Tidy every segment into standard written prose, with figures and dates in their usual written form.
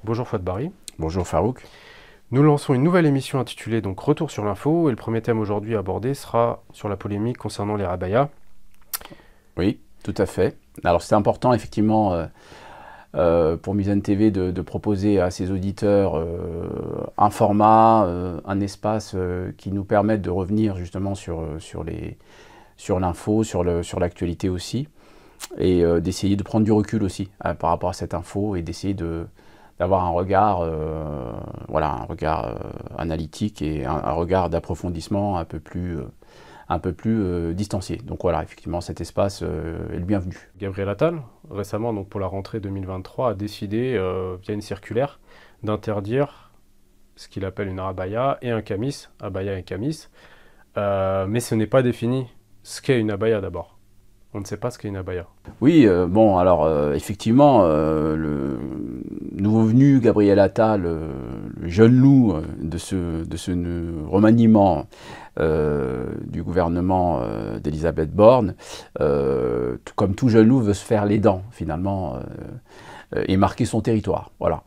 Bonjour Fouad Barry. Bonjour Farouk. Nous lançons une nouvelle émission intitulée donc Retour sur l'info et le premier thème aujourd'hui abordé sera sur la polémique concernant les rabayas. Oui, tout à fait. Alors c'est important effectivement pour Muzan TV de proposer à ses auditeurs un format, un espace qui nous permette de revenir justement sur l'info, sur l'actualité aussi, et d'essayer de prendre du recul aussi par rapport à cette info et d'essayer d'avoir un regard, un regard analytique et un regard d'approfondissement un peu plus distancié. Donc voilà, effectivement, cet espace est le bienvenu. Gabriel Attal, récemment donc pour la rentrée 2023, a décidé via une circulaire d'interdire ce qu'il appelle une abaya et un camis, abaya et camis, mais ce n'est pas défini ce qu'est une abaya d'abord. On ne sait pas ce qu'est une abaya. Oui, bon, alors effectivement, le nouveau venu Gabriel Attal, le jeune loup de ce remaniement du gouvernement d'Elisabeth Borne, comme tout jeune loup veut se faire les dents finalement et marquer son territoire. Voilà.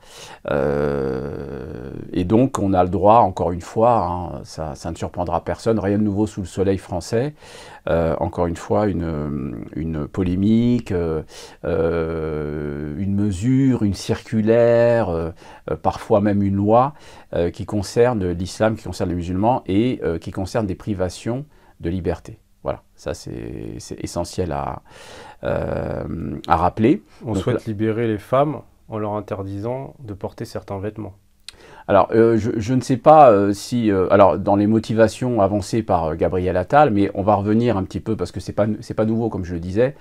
Et donc on a le droit, encore une fois, hein, ça ne surprendra personne, rien de nouveau sous le soleil français. Encore une fois, une polémique, une mesure, une circulaire, parfois même une loi qui concerne l'islam, qui concerne les musulmans et qui concerne des privations de liberté. Voilà, ça c'est essentiel à rappeler. On souhaite libérer les femmes en leur interdisant de porter certains vêtements. Alors, je ne sais pas si... alors, dans les motivations avancées par Gabriel Attal, mais on va revenir un petit peu, parce que c'est pas nouveau, comme je le disais.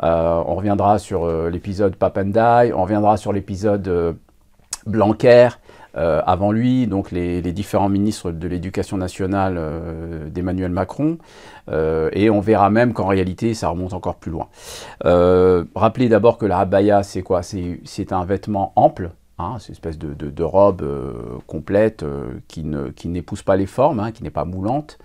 On reviendra sur l'épisode Papendaï, on reviendra sur l'épisode Blanquer, avant lui, donc les différents ministres de l'Éducation nationale d'Emmanuel Macron, et on verra même qu'en réalité, ça remonte encore plus loin. Rappelez d'abord que la abaya, c'est quoi? C'est un vêtement ample, hein, c'est une espèce de robe complète qui n'épouse pas les formes, qui n'est pas moulante,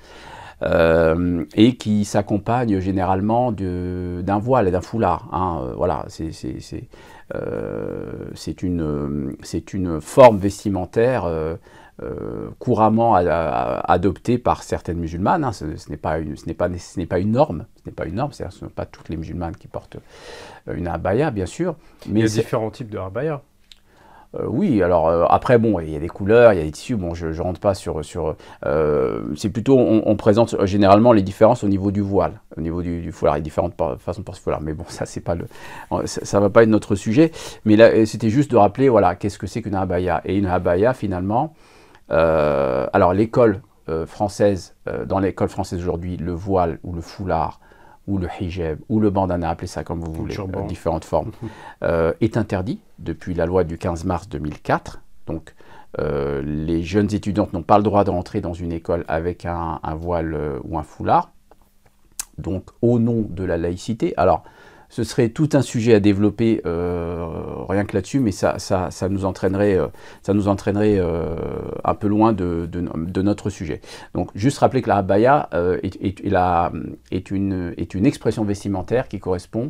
et qui s'accompagne généralement d'un voile et d'un foulard. Voilà, c'est une forme vestimentaire couramment adoptée par certaines musulmanes. Ce n'est pas une norme. C'est-à-dire que ce ne sont pas toutes les musulmanes qui portent une abaya, bien sûr. Mais il y a différents types de abaya. Oui, alors après, bon, il y a des couleurs, il y a des tissus, bon, je ne rentre pas sur c'est plutôt, on présente généralement les différences au niveau du voile, au niveau du foulard, il y a différentes façons de porter ce foulard, mais bon, ça, c'est pas ça va pas être notre sujet, mais là, c'était juste de rappeler, voilà, qu'est-ce que c'est qu'une abaya, et une abaya, finalement, alors l'école française, dans l'école française aujourd'hui, le voile ou le foulard, ou le hijab, ou le bandana, appelez ça comme vous voulez, différentes formes, est interdit depuis la loi du 15 mars 2004. Donc, les jeunes étudiantes n'ont pas le droit de rentrer dans une école avec un voile ou un foulard. Donc, au nom de la laïcité. Alors, ce serait tout un sujet à développer rien que là-dessus, mais ça nous entraînerait un peu loin de notre sujet. Donc, juste rappeler que la abaya est une expression vestimentaire qui correspond,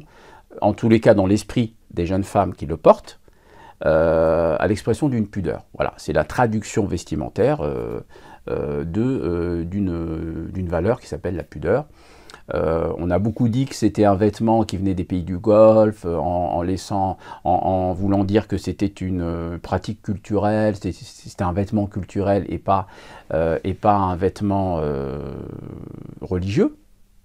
en tous les cas dans l'esprit des jeunes femmes qui le portent, à l'expression d'une pudeur. Voilà, c'est la traduction vestimentaire d'une valeur qui s'appelle la pudeur. On a beaucoup dit que c'était un vêtement qui venait des pays du Golfe, en voulant dire que c'était une pratique culturelle, c'était un vêtement culturel et pas un vêtement religieux.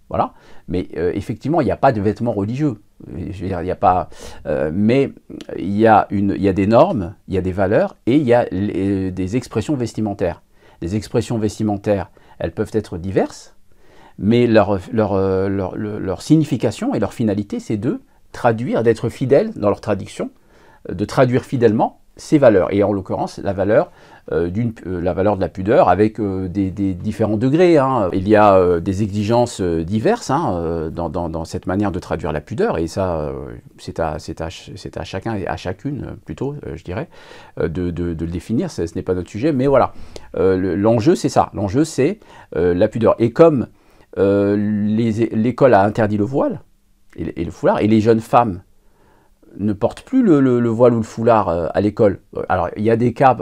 Voilà. Mais effectivement, il n'y a pas de vêtements religieux. Je veux dire, il n'y a pas, mais il y a des normes, il y a des valeurs et il y a des expressions vestimentaires. Les expressions vestimentaires, elles peuvent être diverses. Mais leur signification et leur finalité, c'est de traduire, d'être fidèle dans leur traduction, de traduire fidèlement ces valeurs. Et en l'occurrence, la valeur de la pudeur avec des différents degrés. Il y a des exigences diverses dans cette manière de traduire la pudeur. Et ça, c'est à chacun et à chacune, plutôt, je dirais, de le définir. Ce n'est pas notre sujet. Mais voilà, l'enjeu, c'est ça. L'enjeu, c'est la pudeur. Et comme l'école a interdit le voile et le foulard, et les jeunes femmes ne portent plus le voile ou le foulard à l'école. Alors, il y a des cas,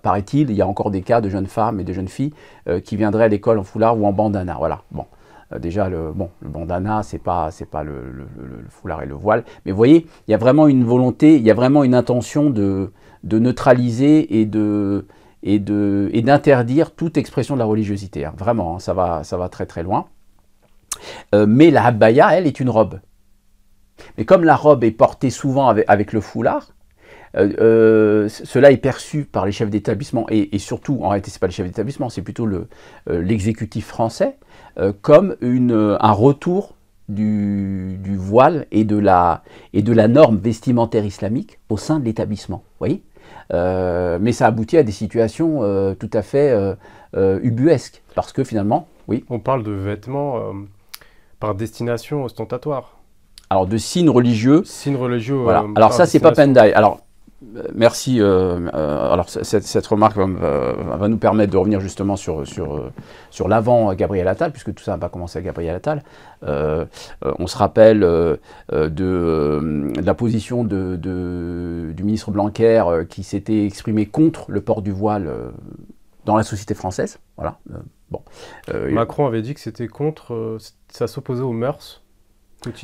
paraît-il, il y a encore des cas de jeunes femmes et de jeunes filles qui viendraient à l'école en foulard ou en bandana. Voilà, bon. Déjà, le bandana, c'est pas le foulard et le voile. Mais vous voyez, il y a vraiment une volonté, il y a vraiment une intention de neutraliser et d'interdire toute expression de la religiosité. Hein. Vraiment, hein, ça va très très loin. Mais la abaya, elle, est une robe. Mais comme la robe est portée souvent avec le foulard, cela est perçu par les chefs d'établissement, et surtout, en réalité, ce n'est pas les chefs d'établissement, c'est plutôt l'exécutif français, comme un retour du voile et de la norme vestimentaire islamique au sein de l'établissement. Vous voyez, mais ça aboutit à des situations tout à fait ubuesques, parce que finalement, oui. On parle de vêtements par destination ostentatoire. Alors, de signes religieux. Signes religieux. Voilà. Alors, ça, c'est Papendai. Alors, merci. Alors, cette remarque va nous permettre de revenir justement sur l'avant Gabriel Attal, puisque tout ça n'a pas commencé à Gabriel Attal. On se rappelle de la position du ministre Blanquer qui s'était exprimé contre le port du voile dans la société française. Voilà. Bon. Macron avait dit que c'était contre, ça s'opposait aux mœurs.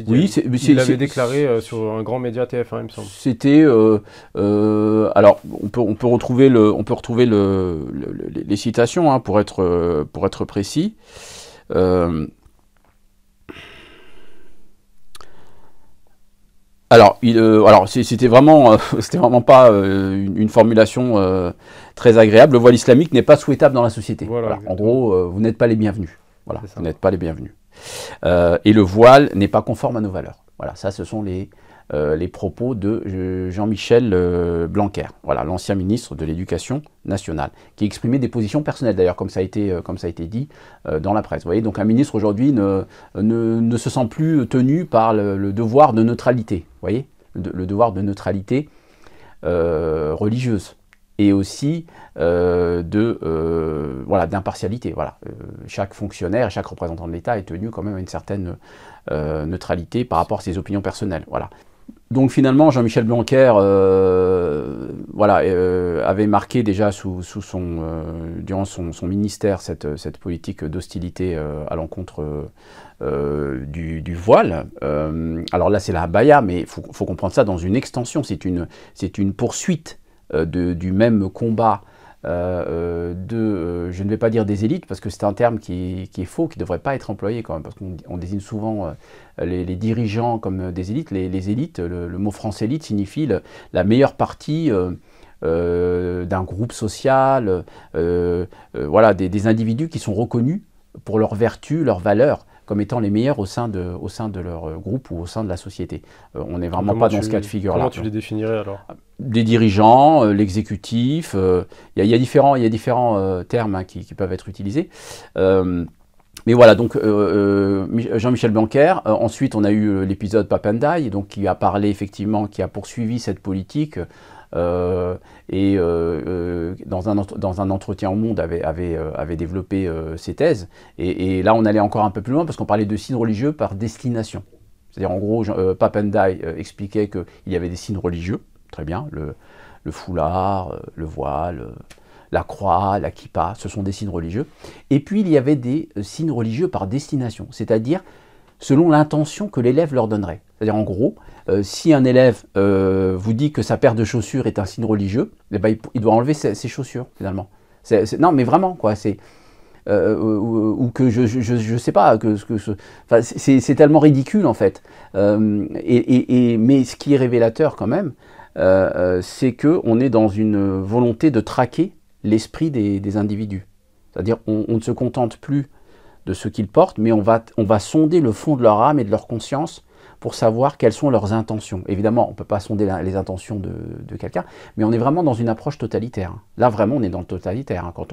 Oui, il l'avait déclaré sur un grand média TF1, il me semble. C'était alors on peut retrouver les citations hein, pour être précis. Alors c'était vraiment pas une formulation très agréable. Le voile islamique n'est pas souhaitable dans la société. Voilà, en gros, vous n'êtes pas les bienvenus. Voilà, vous n'êtes pas les bienvenus. Et le voile n'est pas conforme à nos valeurs. Voilà, ça, ce sont les propos de Jean-Michel Blanquer, voilà, l'ancien ministre de l'Éducation nationale, qui exprimait des positions personnelles, d'ailleurs, comme ça a été dit dans la presse. Vous voyez, donc un ministre aujourd'hui ne se sent plus tenu par le devoir de neutralité, vous voyez, le devoir de neutralité religieuse. Et aussi d'impartialité. Voilà. Chaque fonctionnaire, chaque représentant de l'État est tenu quand même à une certaine neutralité par rapport à ses opinions personnelles. Voilà. Donc finalement, Jean-Michel Blanquer avait marqué déjà durant son ministère cette politique d'hostilité à l'encontre du voile. Alors là, c'est la abaya, mais il faut comprendre ça dans une extension. C'est une poursuite du même combat je ne vais pas dire des élites, parce que c'est un terme qui est faux, qui ne devrait pas être employé quand même, parce qu'on désigne souvent les dirigeants comme des élites. Les élites, le mot français élite signifie la meilleure partie d'un groupe social, voilà, des individus qui sont reconnus pour leurs vertus, leurs valeurs, comme étant les meilleurs au sein de leur groupe ou au sein de la société. On n'est vraiment pas dans ce cas de figure-là. Comment tu les définirais alors? Des dirigeants, l'exécutif, il y a différents termes hein, qui peuvent être utilisés. Mais voilà, donc Jean-Michel Blanquer, ensuite on a eu l'épisode Papendai, donc qui a parlé effectivement, qui a poursuivi cette politique, dans un entretien au Monde avait développé ses thèses, et là on allait encore un peu plus loin parce qu'on parlait de signes religieux par destination. C'est-à-dire en gros, Papendai expliquait qu'il y avait des signes religieux, très bien, le foulard, le voile, la croix, la kippa, ce sont des signes religieux. Et puis il y avait des signes religieux par destination, c'est-à-dire selon l'intention que l'élève leur donnerait. C'est-à-dire en gros, si un élève vous dit que sa paire de chaussures est un signe religieux, eh ben, il doit enlever ses chaussures finalement. Non mais vraiment quoi, c'est... ou que je sais pas, c'est tellement ridicule en fait. Mais ce qui est révélateur quand même, c'est qu'on est dans une volonté de traquer l'esprit des individus. C'est-à-dire on ne se contente plus de ce qu'ils portent, mais on va sonder le fond de leur âme et de leur conscience pour savoir quelles sont leurs intentions. Évidemment, on ne peut pas sonder les intentions de quelqu'un, mais on est vraiment dans une approche totalitaire. Là, vraiment, on est dans le totalitaire. Hein, quand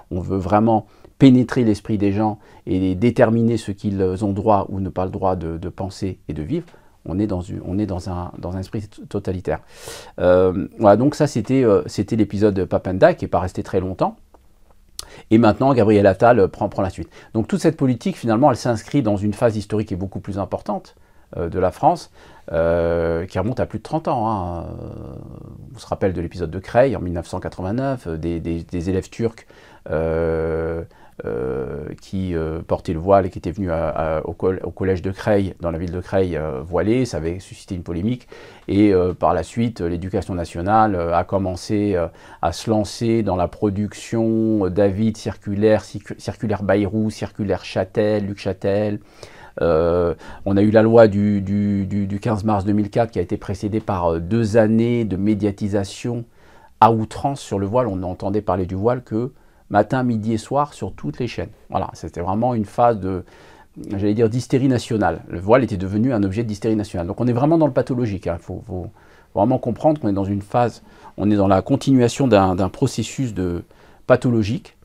on veut vraiment pénétrer l'esprit des gens et déterminer ce qu'ils ont droit ou ne pas le droit de penser et de vivre, on est dans un esprit totalitaire. Voilà, donc ça, c'était l'épisode Papendai, qui n'est pas resté très longtemps. Et maintenant, Gabriel Attal prend la suite. Donc toute cette politique, finalement, elle s'inscrit dans une phase historique qui est beaucoup plus importante, de la France, qui remonte à plus de 30 ans. Hein. On se rappelle de l'épisode de Creil en 1989, des élèves turcs qui portaient le voile et qui étaient venus au collège de Creil, dans la ville de Creil, voilés. Ça avait suscité une polémique. Et par la suite, l'éducation nationale a commencé à se lancer dans la production d'avis circulaire Bayrou, circulaire Châtel, Luc Châtel. On a eu la loi du 15 mars 2004 qui a été précédée par 2 années de médiatisation à outrance sur le voile. On entendait parler du voile que matin, midi et soir sur toutes les chaînes. Voilà, c'était vraiment une phase de, j'allais dire, d'hystérie nationale. Le voile était devenu un objet d'hystérie nationale. Donc on est vraiment dans le pathologique. Il faut vraiment comprendre qu'on est dans une phase, on est dans la continuation d'un processus pathologique.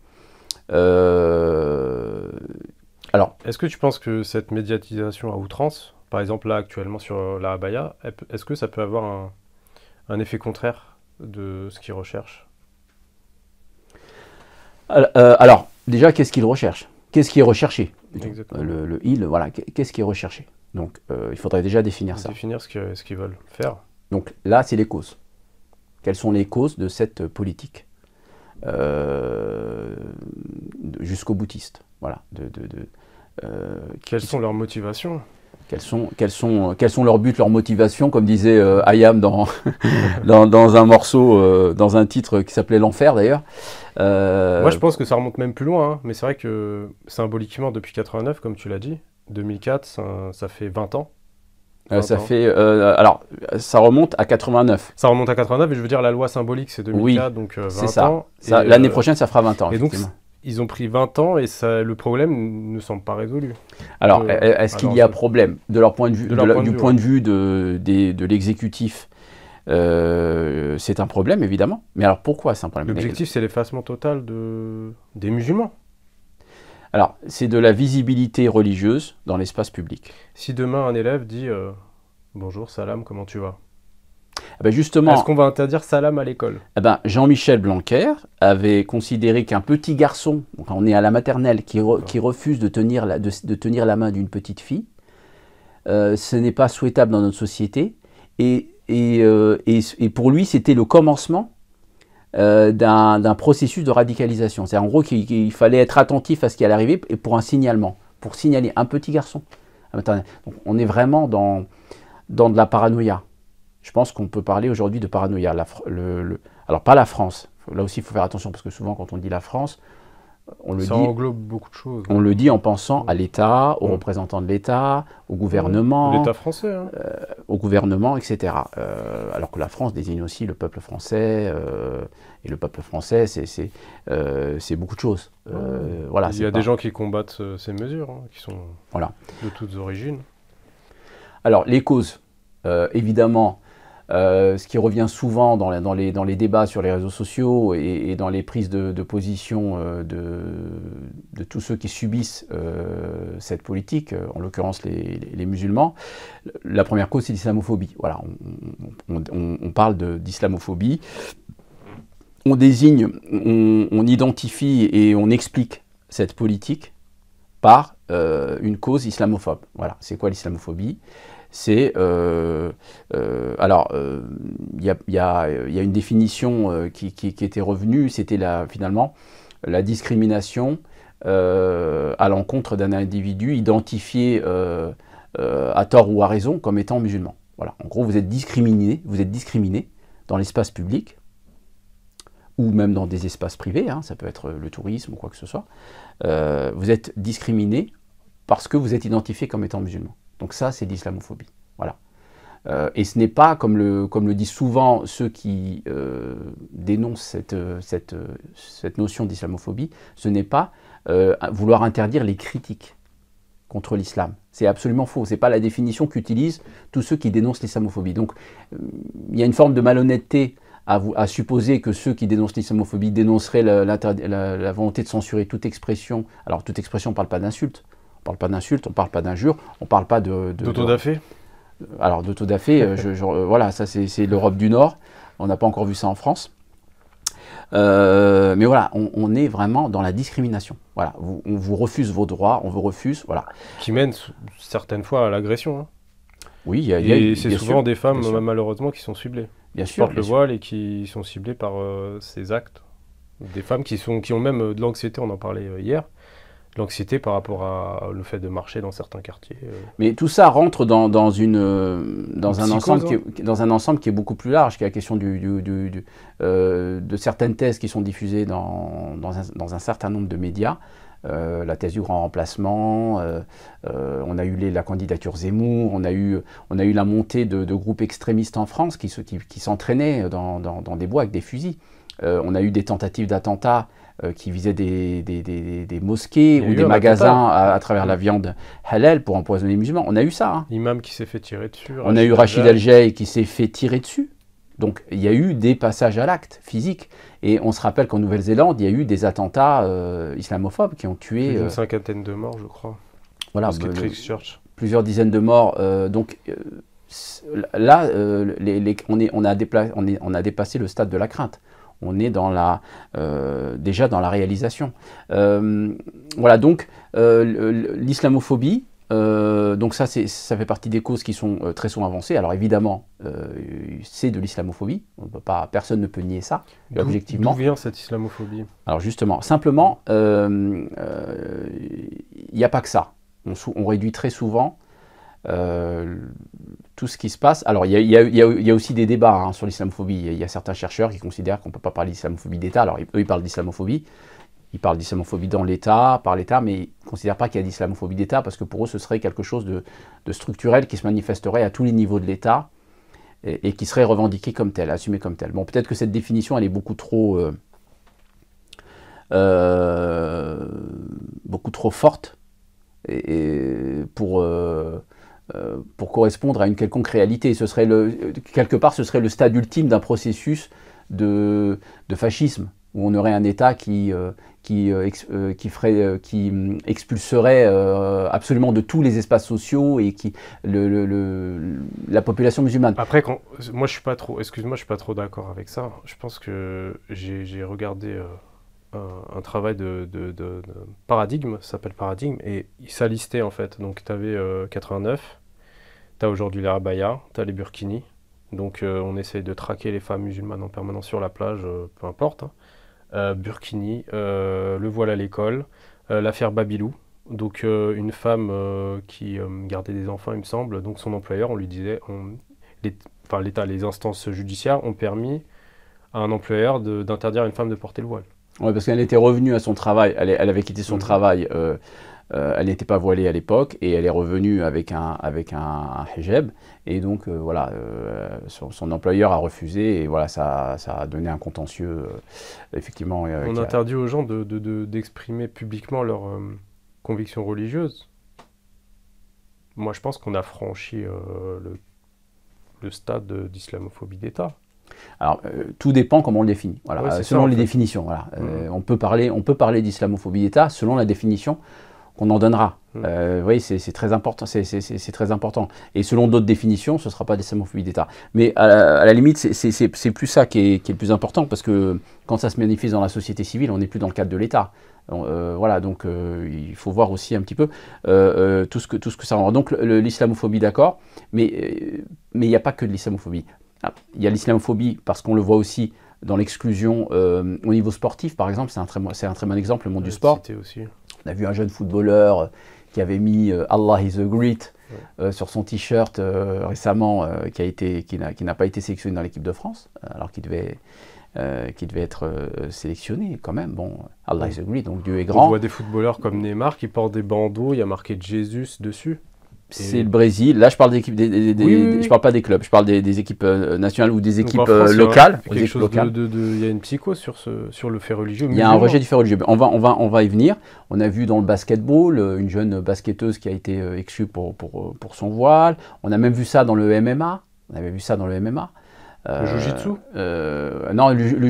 Alors, est-ce que tu penses que cette médiatisation à outrance, par exemple là actuellement sur la abaya, est-ce que ça peut avoir un effet contraire de ce qu'ils recherchent? Alors, déjà, qu'est-ce qu'il recherche? Qu'est-ce qui est recherché? Voilà, qu'est-ce qui est recherché? Donc, il faudrait déjà définir ça. Définir ce qu'ils veulent faire. Donc là, c'est les causes. Quelles sont les causes de cette politique jusqu'au boutiste? Voilà. Quelles sont leurs motivations? Quels sont leurs buts, leurs motivations, comme disait Hayam dans un morceau, dans un titre qui s'appelait L'Enfer d'ailleurs. Moi je pense que ça remonte même plus loin, hein, mais c'est vrai que symboliquement depuis 89, comme tu l'as dit, 2004, ça fait 20 ans. Alors, ça remonte à 89. Ça remonte à 89, et je veux dire la loi symbolique c'est 2004, oui, donc 20 ans. L'année prochaine ça fera 20 ans. Et donc, ils ont pris 20 ans et le problème ne semble pas résolu. Alors, est-ce qu'il y a problème de leur point de vue, du point de vue de l'exécutif? C'est un problème, évidemment. Mais alors, pourquoi c'est un problème? L'objectif, c'est l'effacement total des musulmans. Alors, c'est de la visibilité religieuse dans l'espace public. Si demain, un élève dit « Bonjour, salam, comment tu vas ?» justement, est-ce qu'on va interdire salam à l'école? Jean-Michel Blanquer avait considéré qu'un petit garçon, quand on est à la maternelle, qui refuse de tenir la main d'une petite fille, ce n'est pas souhaitable dans notre société. Et pour lui, c'était le commencement d'un processus de radicalisation. C'est en gros qu'il fallait être attentif à ce qui allait arriver et pour un signalement, pour signaler un petit garçon. Donc, on est vraiment dans de la paranoïa. Je pense qu'on peut parler aujourd'hui de paranoïa. Alors, pas la France. Là aussi, il faut faire attention, parce que souvent, quand on dit la France, ça englobe beaucoup de choses. On le dit en pensant à l'État, aux représentants de l'État, au gouvernement. L'État français. Hein. Au gouvernement, etc. Alors que la France désigne aussi le peuple français. Et le peuple français, c'est beaucoup de choses. Voilà, il y a des gens qui combattent ces mesures, hein, qui sont de toutes origines. Alors, les causes, évidemment, ce qui revient souvent dans les débats sur les réseaux sociaux et dans les prises de position de tous ceux qui subissent cette politique, en l'occurrence les musulmans, la première cause c'est l'islamophobie. Voilà, on parle d'islamophobie, on désigne, on identifie et on explique cette politique par une cause islamophobe. Voilà, c'est quoi l'islamophobie? C'est, il y a une définition qui était revenue, c'était finalement la discrimination à l'encontre d'un individu identifié à tort ou à raison comme étant musulman. Voilà. En gros, vous êtes discriminé dans l'espace public ou même dans des espaces privés, hein, ça peut être le tourisme ou quoi que ce soit. Vous êtes discriminé parce que vous êtes identifié comme étant musulman. Donc ça, c'est l'islamophobie. Voilà. Et ce n'est pas, comme le disent souvent ceux qui dénoncent cette notion d'islamophobie, ce n'est pas vouloir interdire les critiques contre l'islam. C'est absolument faux. Ce n'est pas la définition qu'utilisent tous ceux qui dénoncent l'islamophobie. Donc, il y a une forme de malhonnêteté à supposer que ceux qui dénoncent l'islamophobie dénonceraient la volonté de censurer toute expression. Alors, toute expression, on ne parle pas d'insulte. On ne parle pas d'insultes, on ne parle pas d'injures, on ne parle pas d'autodafé. Alors, d'autodafé, voilà, ça c'est l'Europe du Nord. On n'a pas encore vu ça en France. Mais voilà, on est vraiment dans la discrimination. Voilà, on vous refuse vos droits, on vous refuse, voilà. Qui mène certaines fois à l'agression. Hein. Oui, Et c'est bien souvent sûr, des femmes, bien sûr. malheureusement, qui sont ciblées. Bien Qui sûr, portent le bien sûr. voile et qui sont ciblées par ces actes. Des femmes qui ont même de l'anxiété, on en parlait hier, de l'anxiété par rapport à le fait de marcher dans certains quartiers. Mais tout ça rentre Une dans un ensemble psychose, hein. dans un ensemble qui est beaucoup plus large, qui est la question de certaines thèses qui sont diffusées dans un certain nombre de médias. La thèse du grand remplacement, on a eu la candidature Zemmour, on a eu la montée de groupes extrémistes en France qui s'entraînaient dans des bois avec des fusils. On a eu des tentatives d'attentats qui visaient des mosquées ou des magasins à travers la viande halal pour empoisonner les musulmans. On a eu ça. Hein. L'imam qui s'est fait tirer dessus. On a eu Rachid El-Jay qui s'est fait tirer dessus. Donc il y a eu des passages à l'acte physique. Et on se rappelle qu'en Nouvelle-Zélande, il y a eu des attentats islamophobes qui ont tué... Plus d'une cinquantaine de morts, je crois. Voilà, Christchurch. Plusieurs dizaines de morts. Donc là, on a dépassé le stade de la crainte. On est déjà dans la réalisation. Voilà, donc l'islamophobie, donc ça fait partie des causes qui sont très souvent avancées. Alors évidemment, c'est de l'islamophobie. Personne ne peut nier ça, objectivement. D'où vient cette islamophobie? Alors justement, simplement, il n'y a pas que ça. On réduit très souvent tout ce qui se passe. Alors, il y a aussi des débats sur l'islamophobie. Il y a certains chercheurs qui considèrent qu'on ne peut pas parler d'islamophobie d'État. Alors, eux, ils parlent d'islamophobie. Ils parlent d'islamophobie dans l'État, par l'État, mais ils ne considèrent pas qu'il y a d'islamophobie d'État parce que pour eux, ce serait quelque chose de structurel qui se manifesterait à tous les niveaux de l'État et qui serait revendiqué comme tel, assumé comme tel. Bon, peut-être que cette définition, elle est beaucoup trop forte pour correspondre à une quelconque réalité. Quelque part, ce serait le stade ultime d'un processus de fascisme, où on aurait un État qui expulserait absolument de tous les espaces sociaux et la population musulmane. Après, moi je suis pas trop d'accord avec ça. Je pense que j'ai regardé un travail de paradigme, ça s'appelle Paradigme, et ça listait en fait. Donc tu avais 89, tu as aujourd'hui les abayas, tu as les burkinis. Donc on essaye de traquer les femmes musulmanes en permanence sur la plage, peu importe. Hein. Burkini, le voile à l'école, l'affaire Babilou. Donc une femme qui gardait des enfants, il me semble. Donc son employeur, on lui disait, l'État, les instances judiciaires ont permis à un employeur d'interdire à une femme de porter le voile. Oui, parce qu'elle était revenue à son travail, elle avait quitté son travail, elle n'était pas voilée à l'époque, et elle est revenue avec un hijab, et donc voilà, son employeur a refusé, et voilà, ça a donné un contentieux, effectivement. On interdit aux gens d'exprimer publiquement leurs convictions religieuses. Moi, je pense qu'on a franchi le stade d'islamophobie d'État. Alors, tout dépend comment on le définit. Voilà, ouais, selon les définitions. Voilà. On peut parler d'islamophobie d'État selon la définition qu'on en donnera. Vous voyez, c'est très important. C'est très important. Et selon d'autres définitions, ce ne sera pas d'islamophobie d'État. Mais à la limite, c'est plus ça qui est le plus important, parce que quand ça se manifeste dans la société civile, on n'est plus dans le cadre de l'État. Voilà, donc il faut voir aussi un petit peu tout ce que ça rend. Donc l'islamophobie, d'accord, mais il n'y a pas que de l'islamophobie. Il y a l'islamophobie parce qu'on le voit aussi dans l'exclusion au niveau sportif, par exemple. C'est un très bon exemple, le monde du sport. Aussi. On a vu un jeune footballeur qui avait mis Allah is the Great sur son t-shirt récemment, qui n'a pas été sélectionné dans l'équipe de France, alors qu'il devait être sélectionné quand même. Bon, Allah is the Great, donc Dieu est grand. On voit des footballeurs comme Neymar qui portent des bandeaux, il y a marqué Jesus dessus. C'est le Brésil. Là, je parle d'équipes, je parle pas des clubs. Je parle des équipes nationales ou des équipes locales. Il y a une psychose sur le fait religieux. Il y a un rejet du fait religieux. On va y venir. On a vu dans le basketball une jeune basketteuse qui a été exclue pour son voile. On a même vu ça dans le MMA. Le Jiu-Jitsu Non, le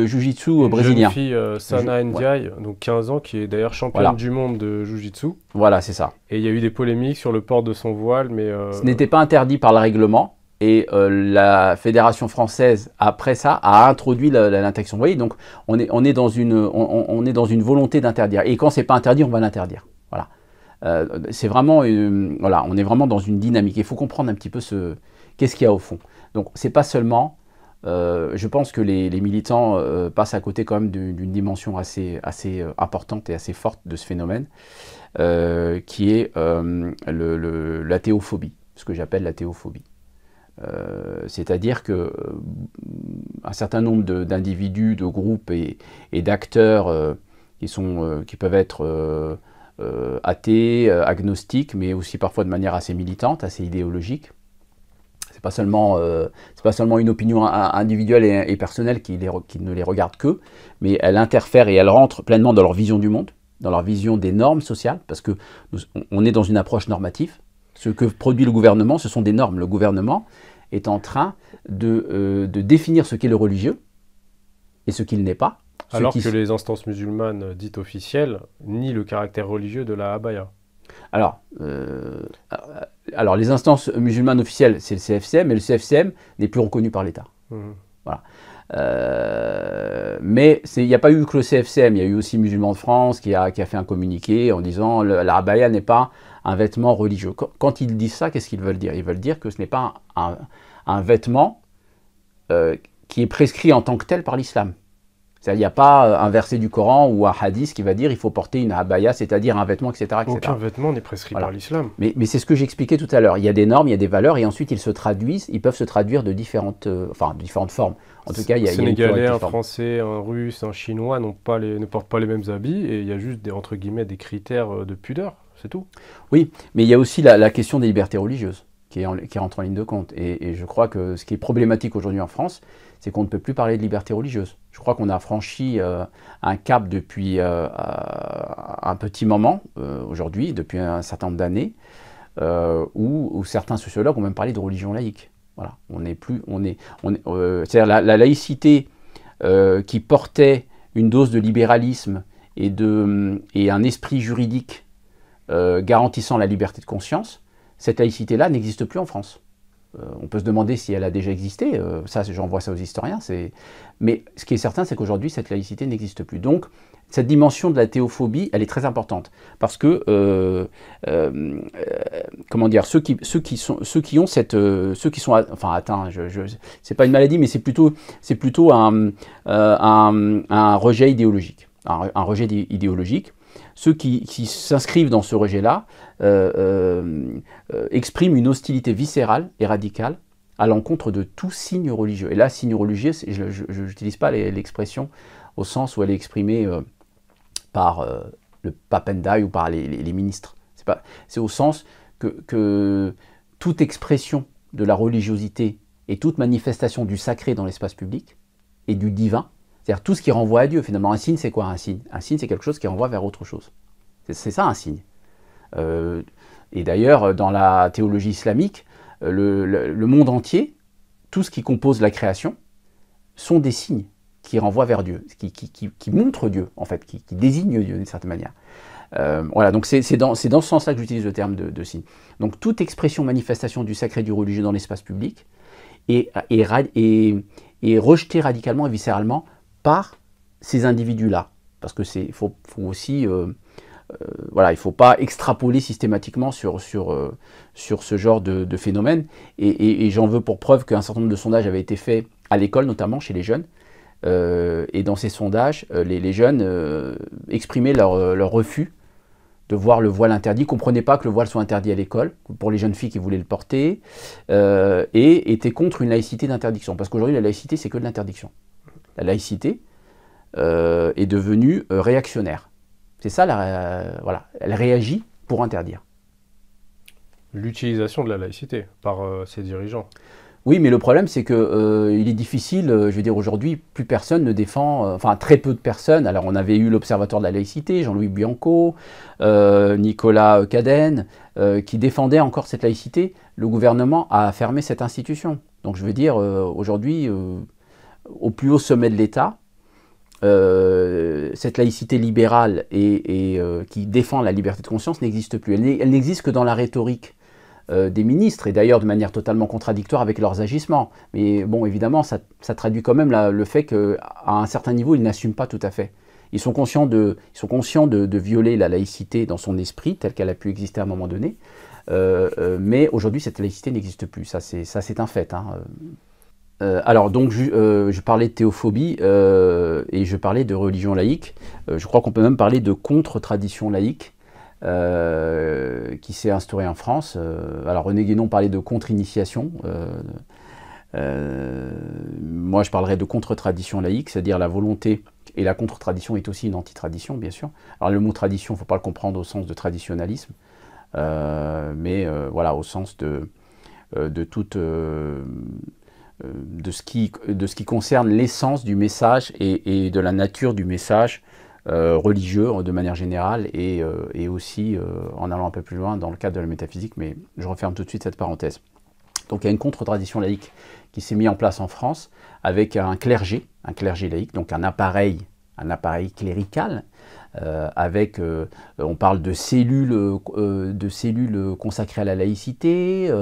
Jiu-Jitsu brésilien. Une fille, Sana Ndiaye, donc 15 ans, qui est d'ailleurs championne du monde de Jiu-Jitsu. Voilà, c'est ça. Et il y a eu des polémiques sur le port de son voile, mais... Ce n'était pas interdit par le règlement, et la Fédération française, après ça, a introduit l'interdiction. Vous voyez, donc on est dans une volonté d'interdire. Et quand c'est pas interdit, on va l'interdire. Voilà. C'est vraiment, voilà, on est vraiment dans une dynamique. Il faut comprendre un petit peu qu'est-ce qu'il y a au fond. Donc, c'est pas seulement, je pense que les militants passent à côté quand même d'une dimension assez importante et assez forte de ce phénomène, qui est la théophobie, ce que j'appelle la théophobie. C'est-à-dire que un certain nombre d'individus, de groupes et d'acteurs qui peuvent être athées, agnostiques, mais aussi parfois de manière assez militante, assez idéologique. C'est pas seulement une opinion individuelle et personnelle qui ne les regarde que, mais elle interfère et elle rentre pleinement dans leur vision du monde, dans leur vision des normes sociales, parce que on est dans une approche normative. Ce que produit le gouvernement, ce sont des normes. Le gouvernement est en train de définir ce qu'est le religieux et ce qu'il n'est pas. Alors que les instances musulmanes dites officielles nient le caractère religieux de la abaya. Alors, les instances musulmanes officielles, c'est le CFCM, mais le CFCM n'est plus reconnu par l'État. Voilà. Mais il n'y a pas eu que le CFCM, il y a eu aussi Musulmans de France qui a fait un communiqué en disant la abaya n'est pas un vêtement religieux. Quand ils disent ça, qu'est-ce qu'ils veulent dire? Ils veulent dire que ce n'est pas un vêtement qui est prescrit en tant que tel par l'islam. Il n'y a pas un verset du Coran ou un hadith qui va dire il faut porter une abaya, c'est-à-dire un vêtement, etc. Aucun vêtement n'est prescrit par l'islam. Mais c'est ce que j'expliquais tout à l'heure. Il y a des normes, il y a des valeurs, et ensuite ils peuvent se traduire de différentes formes. En tout cas, il y a Sénégalais, un Français, un Russe, un Chinois ne portent pas les mêmes habits, et il y a juste entre guillemets des critères de pudeur, c'est tout. Oui, mais il y a aussi la question des libertés religieuses qui rentre en ligne de compte. Et je crois que ce qui est problématique aujourd'hui en France, c'est qu'on ne peut plus parler de liberté religieuse. Je crois qu'on a franchi un cap depuis un petit moment, aujourd'hui, depuis un certain nombre d'années, où certains sociologues ont même parlé de religion laïque. Voilà, c'est-à-dire la laïcité qui portait une dose de libéralisme et un esprit juridique garantissant la liberté de conscience, cette laïcité-là n'existe plus en France. On peut se demander si elle a déjà existé, ça j'envoie ça aux historiens, mais ce qui est certain c'est qu'aujourd'hui cette laïcité n'existe plus. Donc cette dimension de la théophobie, elle est très importante, parce que, comment dire, ceux qui sont atteints, c'est pas une maladie, mais c'est plutôt un rejet idéologique, un rejet idéologique. Ceux qui s'inscrivent dans ce rejet-là expriment une hostilité viscérale et radicale à l'encontre de tout signe religieux. Et là, signe religieux, je n'utilise pas l'expression au sens où elle est exprimée par le pape Ndiaye ou par les ministres. C'est au sens que toute expression de la religiosité et toute manifestation du sacré dans l'espace public et du divin, c'est-à-dire tout ce qui renvoie à Dieu. Finalement, un signe, c'est quoi un signe? Un signe, c'est quelque chose qui renvoie vers autre chose. C'est ça un signe. Et d'ailleurs, dans la théologie islamique, le monde entier, tout ce qui compose la création, sont des signes qui renvoient vers Dieu, qui montrent Dieu, en fait, qui désignent Dieu d'une certaine manière. Voilà, donc c'est dans ce sens-là que j'utilise le terme de signe. Donc toute expression, manifestation du sacré, du religieux dans l'espace public est rejetée radicalement et viscéralement par ces individus-là. Parce que faut aussi... voilà, il ne faut pas extrapoler systématiquement sur ce genre de phénomène. Et j'en veux pour preuve qu'un certain nombre de sondages avaient été faits à l'école, notamment chez les jeunes. Et dans ces sondages, les jeunes exprimaient leur refus de voir le voile interdit, ne comprenaient pas que le voile soit interdit à l'école, pour les jeunes filles qui voulaient le porter, et étaient contre une laïcité d'interdiction. Parce qu'aujourd'hui, la laïcité, c'est que de l'interdiction. La laïcité est devenue réactionnaire. C'est ça, voilà, elle réagit pour interdire. L'utilisation de la laïcité par ses dirigeants. Oui, mais le problème, c'est qu'il est difficile, je veux dire, aujourd'hui, plus personne ne défend, enfin très peu de personnes. Alors, on avait eu l'Observatoire de la laïcité, Jean-Louis Bianco, Nicolas Cadenne, qui défendaient encore cette laïcité. Le gouvernement a fermé cette institution. Donc, je veux dire, aujourd'hui, au plus haut sommet de l'État, cette laïcité libérale et qui défend la liberté de conscience n'existe plus. Elle n'existe que dans la rhétorique des ministres, et d'ailleurs de manière totalement contradictoire avec leurs agissements. Mais bon, évidemment, ça traduit quand même le fait qu'à un certain niveau, ils n'assument pas tout à fait. Ils sont conscients de violer la laïcité dans son esprit, telle qu'elle a pu exister à un moment donné. Mais aujourd'hui, cette laïcité n'existe plus. Ça, c'est un fait. Hein. Alors, donc, je parlais de théophobie et je parlais de religion laïque. Je crois qu'on peut même parler de contre-tradition laïque qui s'est instaurée en France. Alors, René Guénon parlait de contre-initiation. Moi, je parlerais de contre-tradition laïque, c'est-à-dire la volonté, et la contre-tradition est aussi une anti-tradition, bien sûr. Alors, le mot tradition, il ne faut pas le comprendre au sens de traditionnalisme, mais voilà, au sens de toute... de ce qui concerne l'essence du message et de la nature du message religieux de manière générale et aussi en allant un peu plus loin dans le cadre de la métaphysique, mais je referme tout de suite cette parenthèse. Donc il y a une contre-tradition laïque qui s'est mise en place en France avec un clergé laïque, donc un appareil clérical, on parle de cellules consacrées à la laïcité,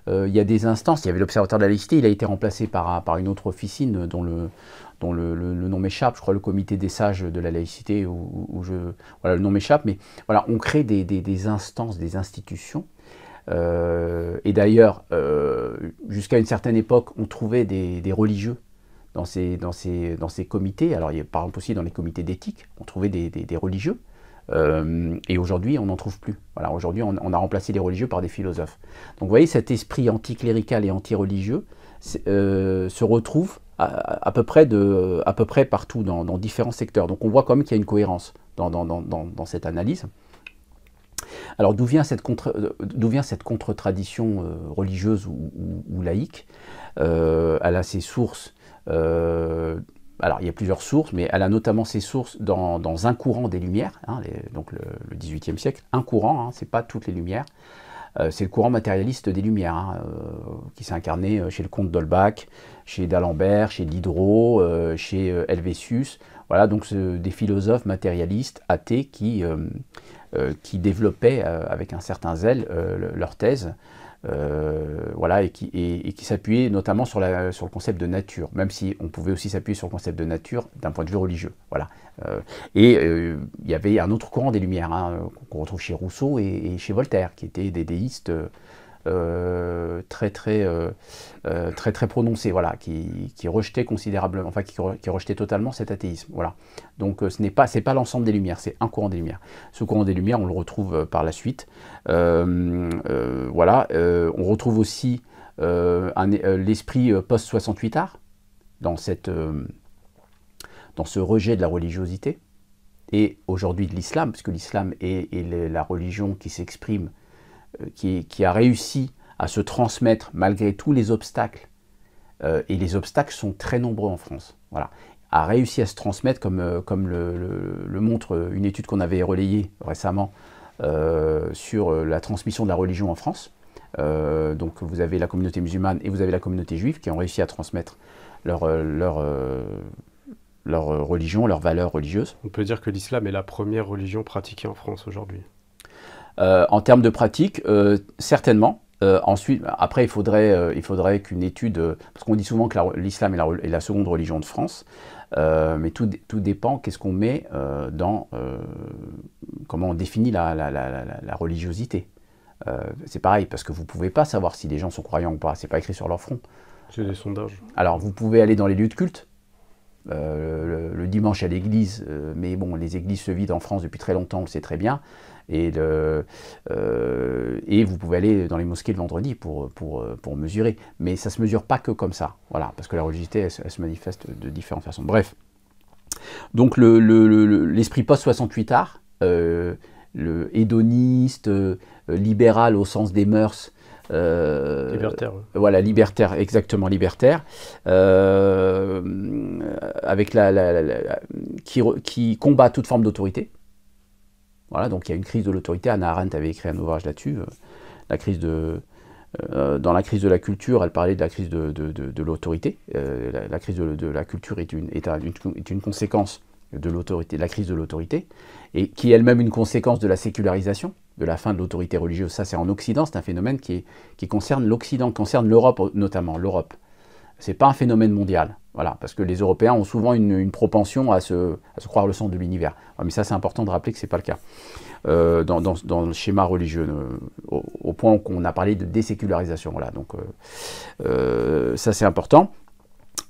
il y a des instances, il y avait l'Observatoire de la laïcité, il a été remplacé par une autre officine dont le nom m'échappe, je crois le comité des sages de la laïcité, voilà, le nom m'échappe, mais voilà, on crée des instances, des institutions. Et d'ailleurs, jusqu'à une certaine époque, on trouvait des religieux dans ces comités. Alors, il y a par exemple aussi dans les comités d'éthique, on trouvait des religieux. Et aujourd'hui, on n'en trouve plus. Voilà, aujourd'hui, on a remplacé les religieux par des philosophes. Donc, vous voyez, cet esprit anticlérical et anti-religieux se retrouve à peu près partout, dans différents secteurs. Donc, on voit quand même qu'il y a une cohérence dans cette analyse. Alors d'où vient cette contre-tradition religieuse ou laïque? Elle a ses sources, alors il y a plusieurs sources, mais elle a notamment ses sources dans un courant des Lumières, hein, donc le XVIIIe siècle, un courant, hein, c'est pas toutes les Lumières, c'est le courant matérialiste des Lumières, hein, qui s'est incarné chez le comte d'Holbach, chez d'Alembert, chez Diderot, chez Helvétius, voilà, donc des philosophes matérialistes, athées, qui développaient avec un certain zèle leur thèse, voilà, et qui s'appuyaient notamment sur le concept de nature, même si on pouvait aussi s'appuyer sur le concept de nature d'un point de vue religieux. Voilà. Il y avait un autre courant des Lumières, hein, qu'on retrouve chez Rousseau et chez Voltaire, qui étaient des déistes très prononcés, voilà, qui rejetaient considérablement, enfin qui rejetaient totalement cet athéisme. Voilà. Donc c'est pas l'ensemble des Lumières, c'est un courant des Lumières. Ce courant des Lumières, on le retrouve par la suite. Voilà. On retrouve aussi l'esprit post-68ard dans ce rejet de la religiosité et aujourd'hui de l'islam, puisque l'islam est la religion qui s'exprime, qui a réussi à se transmettre malgré tous les obstacles, et les obstacles sont très nombreux en France, voilà, a réussi à se transmettre comme le montre une étude qu'on avait relayée récemment sur la transmission de la religion en France. Donc vous avez la communauté musulmane et vous avez la communauté juive qui ont réussi à transmettre leur religion, leurs valeurs religieuses. On peut dire que l'islam est la première religion pratiquée en France aujourd'hui. En termes de pratique, certainement. Ensuite, après, il faudrait qu'une étude, parce qu'on dit souvent que l'islam est la seconde religion de France, mais tout dépend qu'est-ce qu'on met comment on définit la religiosité. C'est pareil, parce que vous ne pouvez pas savoir si les gens sont croyants ou pas, c'est pas écrit sur leur front. C'est des sondages. Alors, vous pouvez aller dans les lieux de culte, le dimanche à l'église, mais bon, les églises se vident en France depuis très longtemps, on le sait très bien, et vous pouvez aller dans les mosquées le vendredi pour mesurer, mais ça ne se mesure pas que comme ça, voilà, parce que la religiosité, elle se manifeste de différentes façons. Bref, donc l'esprit post-68ard, le hédoniste, libéral au sens des mœurs, libertaire. Ouais. Voilà, libertaire, exactement libertaire, avec qui combat toute forme d'autorité. Voilà, donc il y a une crise de l'autorité. Hannah Arendt avait écrit un ouvrage là-dessus. Dans la crise de la culture, elle parlait de la crise de l'autorité. La crise de la culture est une conséquence de l'autorité, de la crise de l'autorité, et qui est elle-même une conséquence de la sécularisation, de la fin de l'autorité religieuse. Ça, c'est en Occident, c'est un phénomène qui concerne l'Occident, qui concerne l'Europe notamment, l'Europe. C'est pas un phénomène mondial. Voilà, parce que les Européens ont souvent une propension à se croire le centre de l'univers. Mais ça, c'est important de rappeler que ce n'est pas le cas dans le schéma religieux, au point qu'on a parlé de désécularisation. Voilà, donc ça, c'est important.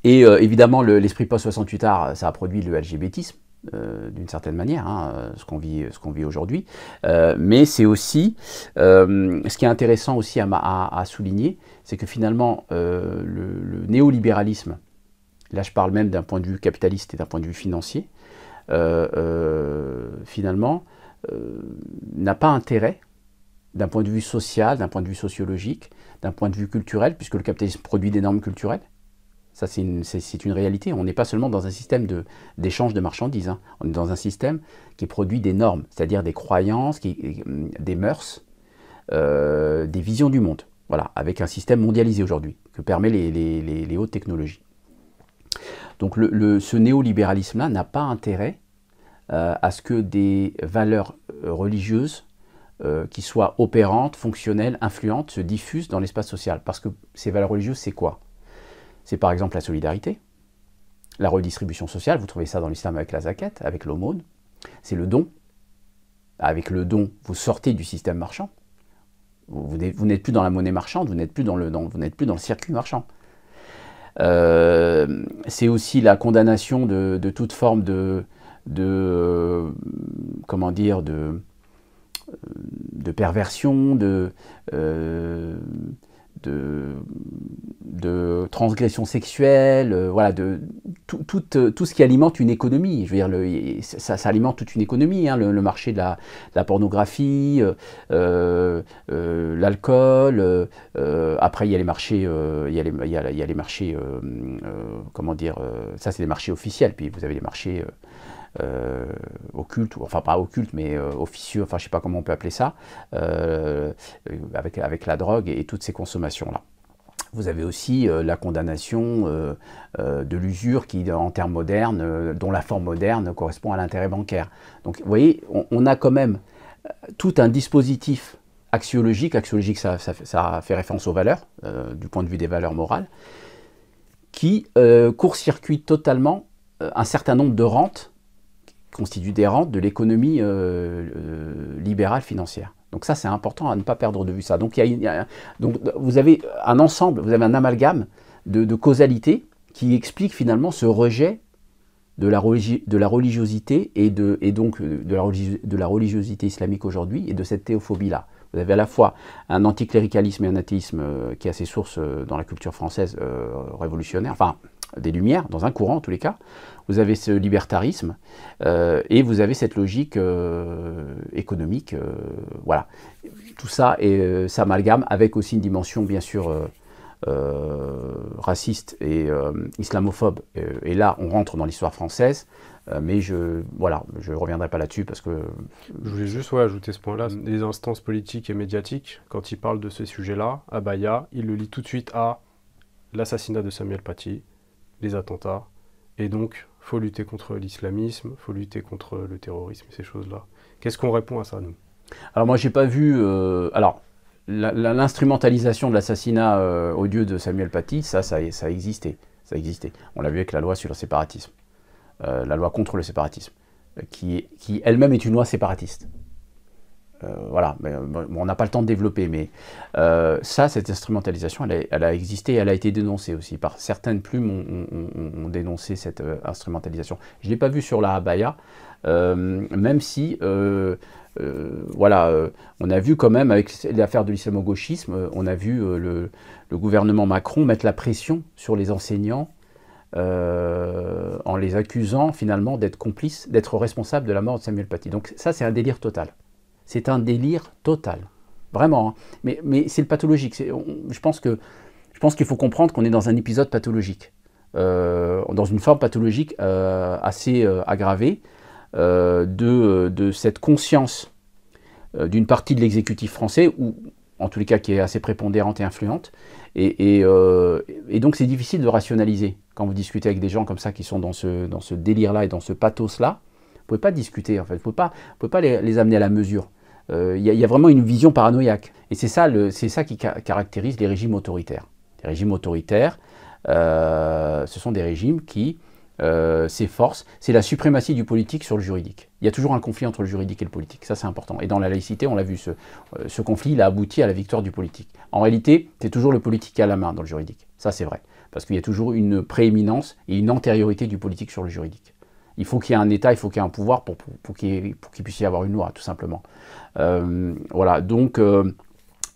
Et évidemment, l'esprit post-68 art, ça a produit le LGBTisme, d'une certaine manière, hein, ce qu'on vit aujourd'hui. Mais c'est aussi, ce qui est intéressant aussi à souligner, c'est que finalement, le néolibéralisme, là je parle même d'un point de vue capitaliste et d'un point de vue financier, finalement, n'a pas intérêt, d'un point de vue social, d'un point de vue sociologique, d'un point de vue culturel, puisque le capitalisme produit des normes culturelles. Ça, c'est une réalité. On n'est pas seulement dans un système d'échange de marchandises. Hein. On est dans un système qui produit des normes, c'est-à-dire des croyances, des mœurs, des visions du monde. Voilà, avec un système mondialisé aujourd'hui, que permet les hautes technologies. Donc ce néolibéralisme-là n'a pas intérêt à ce que des valeurs religieuses qui soient opérantes, fonctionnelles, influentes, se diffusent dans l'espace social. Parce que ces valeurs religieuses, c'est quoi ? C'est par exemple la solidarité, la redistribution sociale, vous trouvez ça dans l'islam avec la zakat, avec l'aumône, c'est le don. Avec le don, vous sortez du système marchand, vous n'êtes plus dans la monnaie marchande, vous n'êtes plus dans le circuit marchand. C'est aussi la condamnation de toute forme comment dire, de perversion, de transgression sexuelle, voilà, tout ce qui alimente une économie. Je veux dire, ça alimente toute une économie, hein, le marché de la pornographie, l'alcool. Après, il y a les marchés, il y a les marchés, comment dire, ça c'est les marchés officiels. Puis vous avez les marchés occultes, enfin pas occultes, mais officieux, enfin je sais pas comment on peut appeler ça, avec la drogue et toutes ces consommations-là. Vous avez aussi la condamnation de l'usure qui, en termes modernes, dont la forme moderne correspond à l'intérêt bancaire. Donc vous voyez, on a quand même tout un dispositif axiologique. Axiologique, ça fait référence aux valeurs, du point de vue des valeurs morales, qui court-circuite totalement un certain nombre de rentes, constituent des rentes de l'économie libérale financière. Donc ça, c'est important à ne pas perdre de vue ça. Donc, donc vous avez un ensemble, vous avez un amalgame de causalité qui explique finalement ce rejet de la religiosité et donc de la religiosité islamique aujourd'hui et de cette théophobie-là. Vous avez à la fois un anticléricalisme et un athéisme qui a ses sources dans la culture française révolutionnaire, enfin des Lumières, dans un courant en tous les cas. Vous avez ce libertarisme et vous avez cette logique économique. Voilà. Tout ça s'amalgame avec aussi une dimension bien sûr raciste et islamophobe. Et là, on rentre dans l'histoire française. Mais voilà, je ne reviendrai pas là-dessus parce que... Je voulais juste ajouter ce point-là. Les instances politiques et médiatiques, quand ils parlent de ces sujets-là, Abaya, ils le lient tout de suite à l'assassinat de Samuel Paty, les attentats, et donc il faut lutter contre l'islamisme, il faut lutter contre le terrorisme, ces choses-là. Qu'est-ce qu'on répond à ça, nous? Alors moi, j'ai pas vu... alors, l'instrumentalisation de l'assassinat odieux de Samuel Paty, ça existait. Ça existait. On l'a vu avec la loi sur le séparatisme. La loi contre le séparatisme, qui elle-même est une loi séparatiste. Voilà, mais, bon, on n'a pas le temps de développer, mais cette instrumentalisation, elle a existé et elle a été dénoncée aussi. Par certaines plumes ont dénoncé cette instrumentalisation. Je ne l'ai pas vu sur la abaya, même si, voilà, on a vu quand même, avec l'affaire de l'islamo-gauchisme, on a vu le gouvernement Macron mettre la pression sur les enseignants en les accusant finalement d'être complices, d'être responsables de la mort de Samuel Paty. Donc ça, c'est un délire total. C'est un délire total. Vraiment. Hein. Mais c'est le pathologique. Je pense qu'il faut comprendre qu'on est dans un épisode pathologique. Dans une forme pathologique assez aggravée de cette conscience d'une partie de l'exécutif français, ou en tous les cas qui est assez prépondérante et influente. Et donc c'est difficile de rationaliser. Quand vous discutez avec des gens comme ça qui sont dans ce délire-là et dans ce pathos-là, vous ne pouvez pas discuter en fait, vous ne pouvez pas les amener à la mesure. Il y a vraiment une vision paranoïaque. Et c'est ça qui caractérise les régimes autoritaires. Les régimes autoritaires ce sont des régimes qui s'efforcent, c'est la suprématie du politique sur le juridique. Il y a toujours un conflit entre le juridique et le politique, ça c'est important. Et dans la laïcité, on l'a vu, ce conflit il a abouti à la victoire du politique. En réalité, c'est toujours le politique qui a la main dans le juridique, ça c'est vrai. Parce qu'il y a toujours une prééminence et une antériorité du politique sur le juridique. Il faut qu'il y ait un État, il faut qu'il y ait un pouvoir pour qu'il puisse y avoir une loi, tout simplement. Voilà, donc,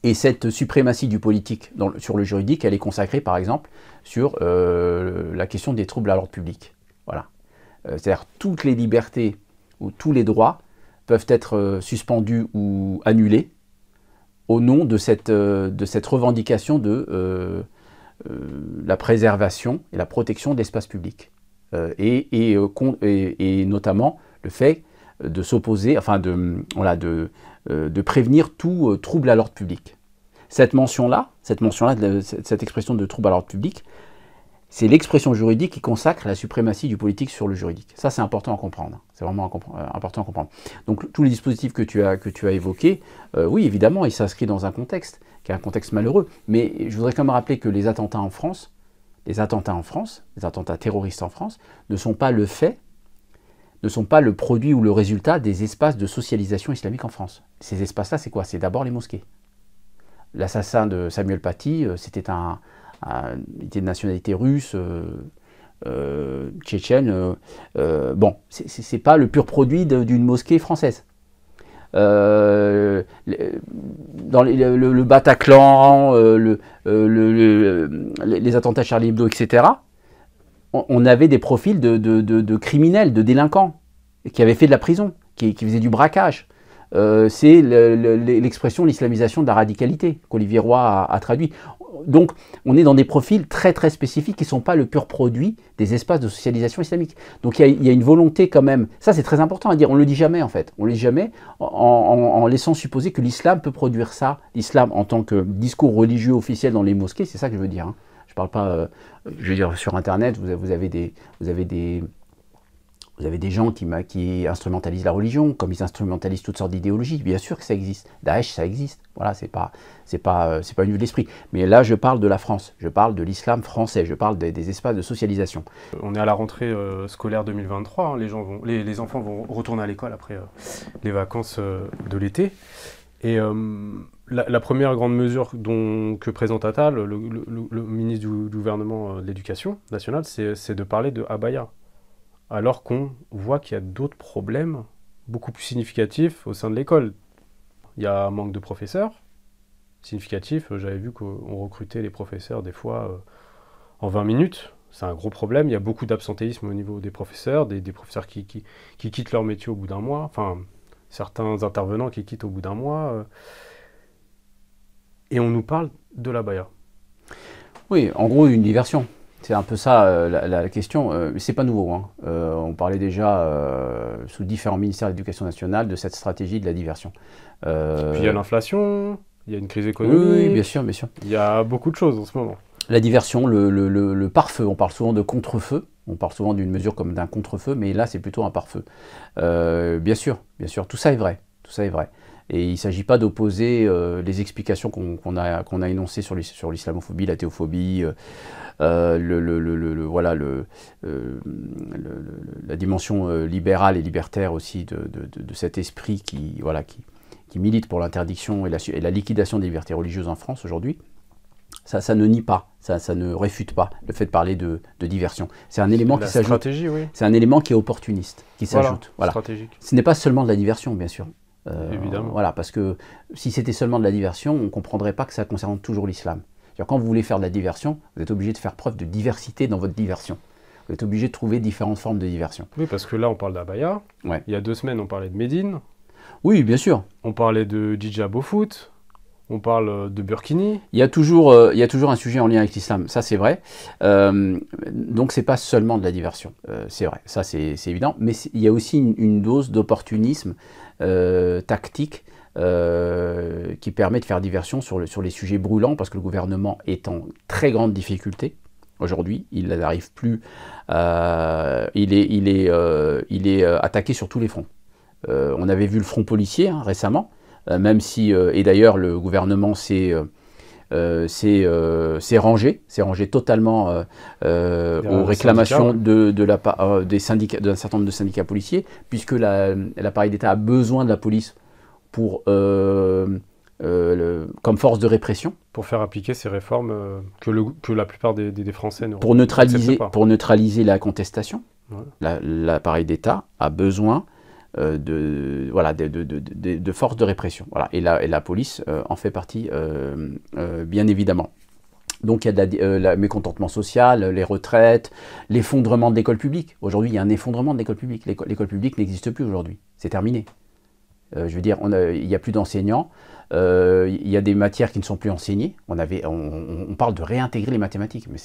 et cette suprématie du politique sur le juridique, elle est consacrée, par exemple, sur la question des troubles à l'ordre public. Voilà. C'est-à-dire toutes les libertés ou tous les droits peuvent être suspendus ou annulés au nom de cette revendication de la préservation et la protection de l'espace public. Et notamment le fait de s'opposer, enfin de prévenir tout trouble à l'ordre public. Cette mention-là, cette expression de trouble à l'ordre public, c'est l'expression juridique qui consacre la suprématie du politique sur le juridique. Ça, c'est important à comprendre. C'est vraiment important à comprendre. Donc, tous les dispositifs que tu as évoqués, oui, évidemment, ils s'inscrivent dans un contexte, qui est un contexte malheureux. Mais je voudrais quand même rappeler que les attentats terroristes en France, ne sont pas le fait, ne sont pas le produit ou le résultat des espaces de socialisation islamique en France. Ces espaces-là, c'est quoi? C'est d'abord les mosquées. L'assassin de Samuel Paty, c'était il était de nationalité russe, tchétchène. Bon, c'est pas le pur produit d'une mosquée française. Dans le Bataclan, les attentats Charlie Hebdo, etc., on avait des profils de criminels, de délinquants, qui avaient fait de la prison, qui faisaient du braquage. C'est l'expression de l'islamisation de la radicalité qu'Olivier Roy a traduit. Donc, on est dans des profils très très spécifiques qui ne sont pas le pur produit des espaces de socialisation islamique. Donc, il y a une volonté quand même, ça c'est très important à dire, on ne le dit jamais en fait, on ne le dit jamais en laissant supposer que l'islam peut produire ça, l'islam en tant que discours religieux officiel dans les mosquées, c'est ça que je veux dire. Hein. Je ne parle pas, je veux dire sur internet, vous avez des gens qui instrumentalisent la religion, comme ils instrumentalisent toutes sortes d'idéologies. Bien sûr que ça existe. Daesh, ça existe. Voilà, c'est pas une vue de l'esprit. Mais là, je parle de la France. Je parle de l'islam français. Je parle des espaces de socialisation. On est à la rentrée scolaire 2023. Hein, les enfants vont retourner à l'école après les vacances de l'été. Et la première grande mesure que présente Attal, le ministre du gouvernement de l'Éducation nationale, c'est de parler de abaya. Alors qu'on voit qu'il y a d'autres problèmes beaucoup plus significatifs au sein de l'école. Il y a un manque de professeurs significatif. J'avais vu qu'on recrutait les professeurs des fois en 20 minutes. C'est un gros problème. Il y a beaucoup d'absentéisme au niveau des professeurs, des professeurs qui quittent leur métier au bout d'un mois. Enfin, certains intervenants qui quittent au bout d'un mois. Et on nous parle de l'abaya. Oui, en gros, une diversion. C'est un peu ça la question, mais c'est pas nouveau. Hein. On parlait déjà sous différents ministères de l'Éducation nationale de cette stratégie de la diversion. Puis il y a l'inflation, il y a une crise économique. Oui, bien sûr, bien sûr. Il y a beaucoup de choses en ce moment. La diversion, le pare-feu, on parle souvent de contre-feu, on parle souvent d'une mesure comme d'un contre-feu, mais là c'est plutôt un pare-feu. Bien sûr, tout ça est vrai, Et il ne s'agit pas d'opposer les explications qu'on a énoncées sur l'islamophobie, la théophobie, la dimension libérale et libertaire aussi de cet esprit qui milite pour l'interdiction et la liquidation des libertés religieuses en France aujourd'hui. Ça ne nie pas, ça ne réfute pas le fait de parler de diversion. C'est un élément qui s'ajoute. Oui. C'est un élément qui est opportuniste, qui s'ajoute. Voilà. Stratégique. Ce n'est pas seulement de la diversion, bien sûr. Évidemment. Voilà, parce que si c'était seulement de la diversion, on ne comprendrait pas que ça concerne toujours l'islam. Quand vous voulez faire de la diversion, vous êtes obligé de faire preuve de diversité dans votre diversion. Vous êtes obligé de trouver différentes formes de diversion. Oui, parce que là, on parle d'abaya. Ouais. Il y a 2 semaines, on parlait de Médine. Oui, bien sûr. On parlait de djihad au foot. On parle de burkini. Il y a toujours un sujet en lien avec l'islam, ça c'est vrai. Donc c'est pas seulement de la diversion, c'est vrai, ça c'est évident. Mais il y a aussi une dose d'opportunisme tactique qui permet de faire diversion sur les sujets brûlants, parce que le gouvernement est en très grande difficulté aujourd'hui. Il n'arrive plus, il est attaqué sur tous les fronts. On avait vu le front policier récemment. Même si, et d'ailleurs le gouvernement s'est c'est rangé totalement aux réclamations des syndicats, d'un certain nombre de syndicats policiers, puisque l'appareil d'État a besoin de la police pour, comme force de répression. Pour faire appliquer ces réformes que la plupart des Français ne pour neutraliser la contestation. Ouais. L'appareil d'État a besoin de forces de répression. Voilà. Et la police en fait partie, bien évidemment. Donc il y a le mécontentement social, les retraites, l'effondrement de l'école publique. Aujourd'hui, il y a un effondrement de l'école publique. L'école publique n'existe plus aujourd'hui. C'est terminé. Je veux dire, il n'y a plus d'enseignants. Il y a des matières qui ne sont plus enseignées. On parle de réintégrer les mathématiques, mais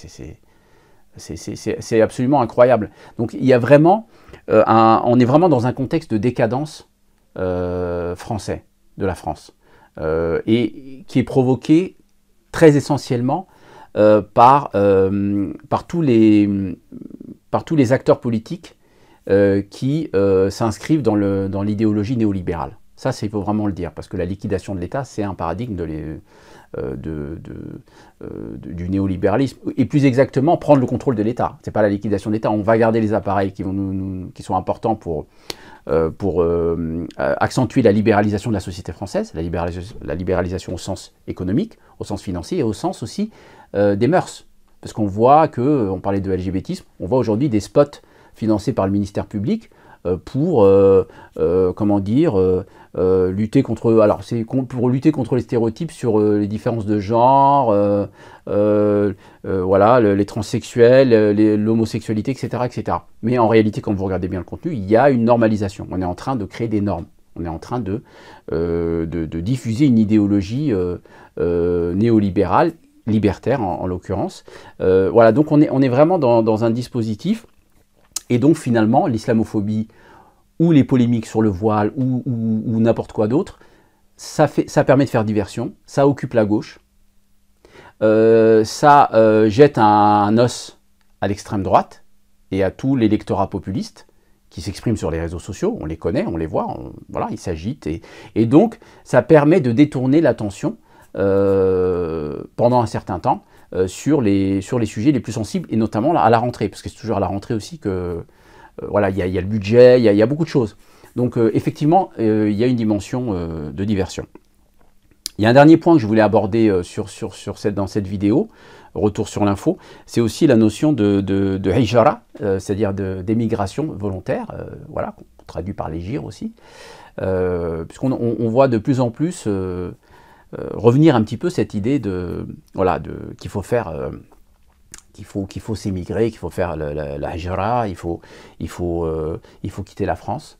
c'est absolument incroyable. Donc il y a vraiment, on est vraiment dans un contexte de décadence français, de la France, et qui est provoqué très essentiellement par tous les acteurs politiques qui s'inscrivent dans l'idéologie néolibérale. Ça, il faut vraiment le dire, parce que la liquidation de l'État, c'est un paradigme du néolibéralisme, et plus exactement, prendre le contrôle de l'État. Ce n'est pas la liquidation de l'État, on va garder les appareils qui sont importants pour accentuer la libéralisation de la société française, la libéralisation au sens économique, au sens financier, et au sens aussi des mœurs. Parce qu'on voit on parlait de LGBTisme, on voit aujourd'hui des spots financés par le ministère public pour, comment dire, lutter contre, alors c'est pour lutter contre les stéréotypes sur les différences de genre, voilà, les transsexuels, l'homosexualité, etc., etc. Mais en réalité, quand vous regardez bien le contenu, il y a une normalisation. On est en train de créer des normes. On est en train de diffuser une idéologie néolibérale, libertaire en l'occurrence. Voilà, donc on est vraiment dans un dispositif. Et donc finalement, l'islamophobie ou les polémiques sur le voile ou n'importe quoi d'autre, ça permet de faire diversion, ça occupe la gauche, ça jette un os à l'extrême droite et à tout l'électorat populiste qui s'exprime sur les réseaux sociaux, on les connaît, on les voit, voilà, ils s'agitent. Et donc, ça permet de détourner l'attention pendant un certain temps sur les sujets les plus sensibles, et notamment à la rentrée, parce que c'est toujours à la rentrée aussi que voilà, il y a le budget, il y a beaucoup de choses. Donc effectivement, il y a une dimension de diversion. Il y a un dernier point que je voulais aborder dans cette vidéo, retour sur l'info, c'est aussi la notion de hijra, c'est-à-dire d'émigration volontaire, voilà, qu'on traduit par l'hégire aussi, puisqu'on voit de plus en plus revenir un petit peu cette idée qu'il faut faire, qu'il faut s'émigrer, qu'il faut faire la hijra, il faut quitter la France.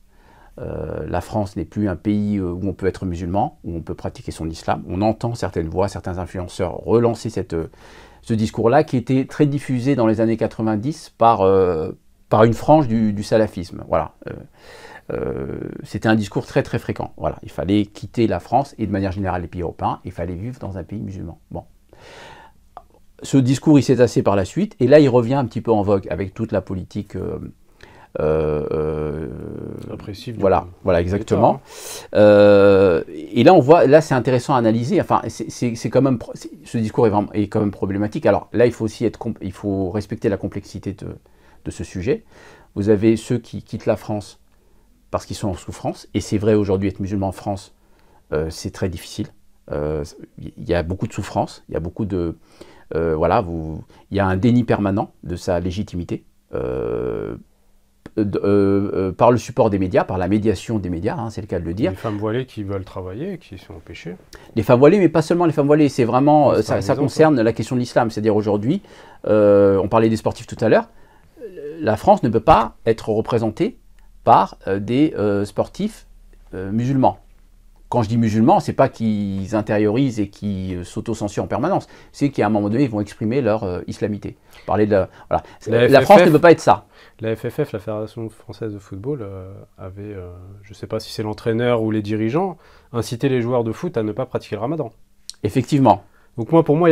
La France n'est plus un pays où on peut être musulman, où on peut pratiquer son islam. On entend certaines voix, certains influenceurs relancer ce discours-là qui était très diffusé dans les années 90 par une frange du salafisme. Voilà. C'était un discours très très fréquent. Voilà. Il fallait quitter la France et de manière générale les pays européens, il fallait vivre dans un pays musulman. Bon. Ce discours, il s'est tassé par la suite, et là, il revient un petit peu en vogue avec toute la politique répressive. Voilà, exactement. Et là, on voit, là, c'est intéressant à analyser. Enfin, c'est quand même, ce discours est quand même problématique. Alors là, il faut aussi il faut respecter la complexité de ce sujet. Vous avez ceux qui quittent la France parce qu'ils sont en souffrance, et c'est vrai aujourd'hui, être musulman en France, c'est très difficile. Il y a beaucoup de souffrance, il y a beaucoup de voilà, il y a un déni permanent de sa légitimité par le support des médias, par la médiation des médias, hein, c'est le cas de le dire. Les femmes voilées qui veulent travailler, qui sont empêchées. Les femmes voilées, mais pas seulement les femmes voilées, c'est vraiment, ça concerne la question de l'islam. C'est-à-dire aujourd'hui, on parlait des sportifs tout à l'heure, la France ne peut pas être représentée par des sportifs musulmans. Quand je dis musulmans, c'est pas qu'ils intériorisent et qu'ils s'auto-censurent en permanence. C'est qu'à un moment donné, ils vont exprimer leur islamité. Parler de voilà. La France ne peut pas être ça. La FFF, la Fédération française de football, avait, je ne sais pas si c'est l'entraîneur ou les dirigeants, incité les joueurs de foot à ne pas pratiquer le ramadan. Effectivement. Donc pour moi,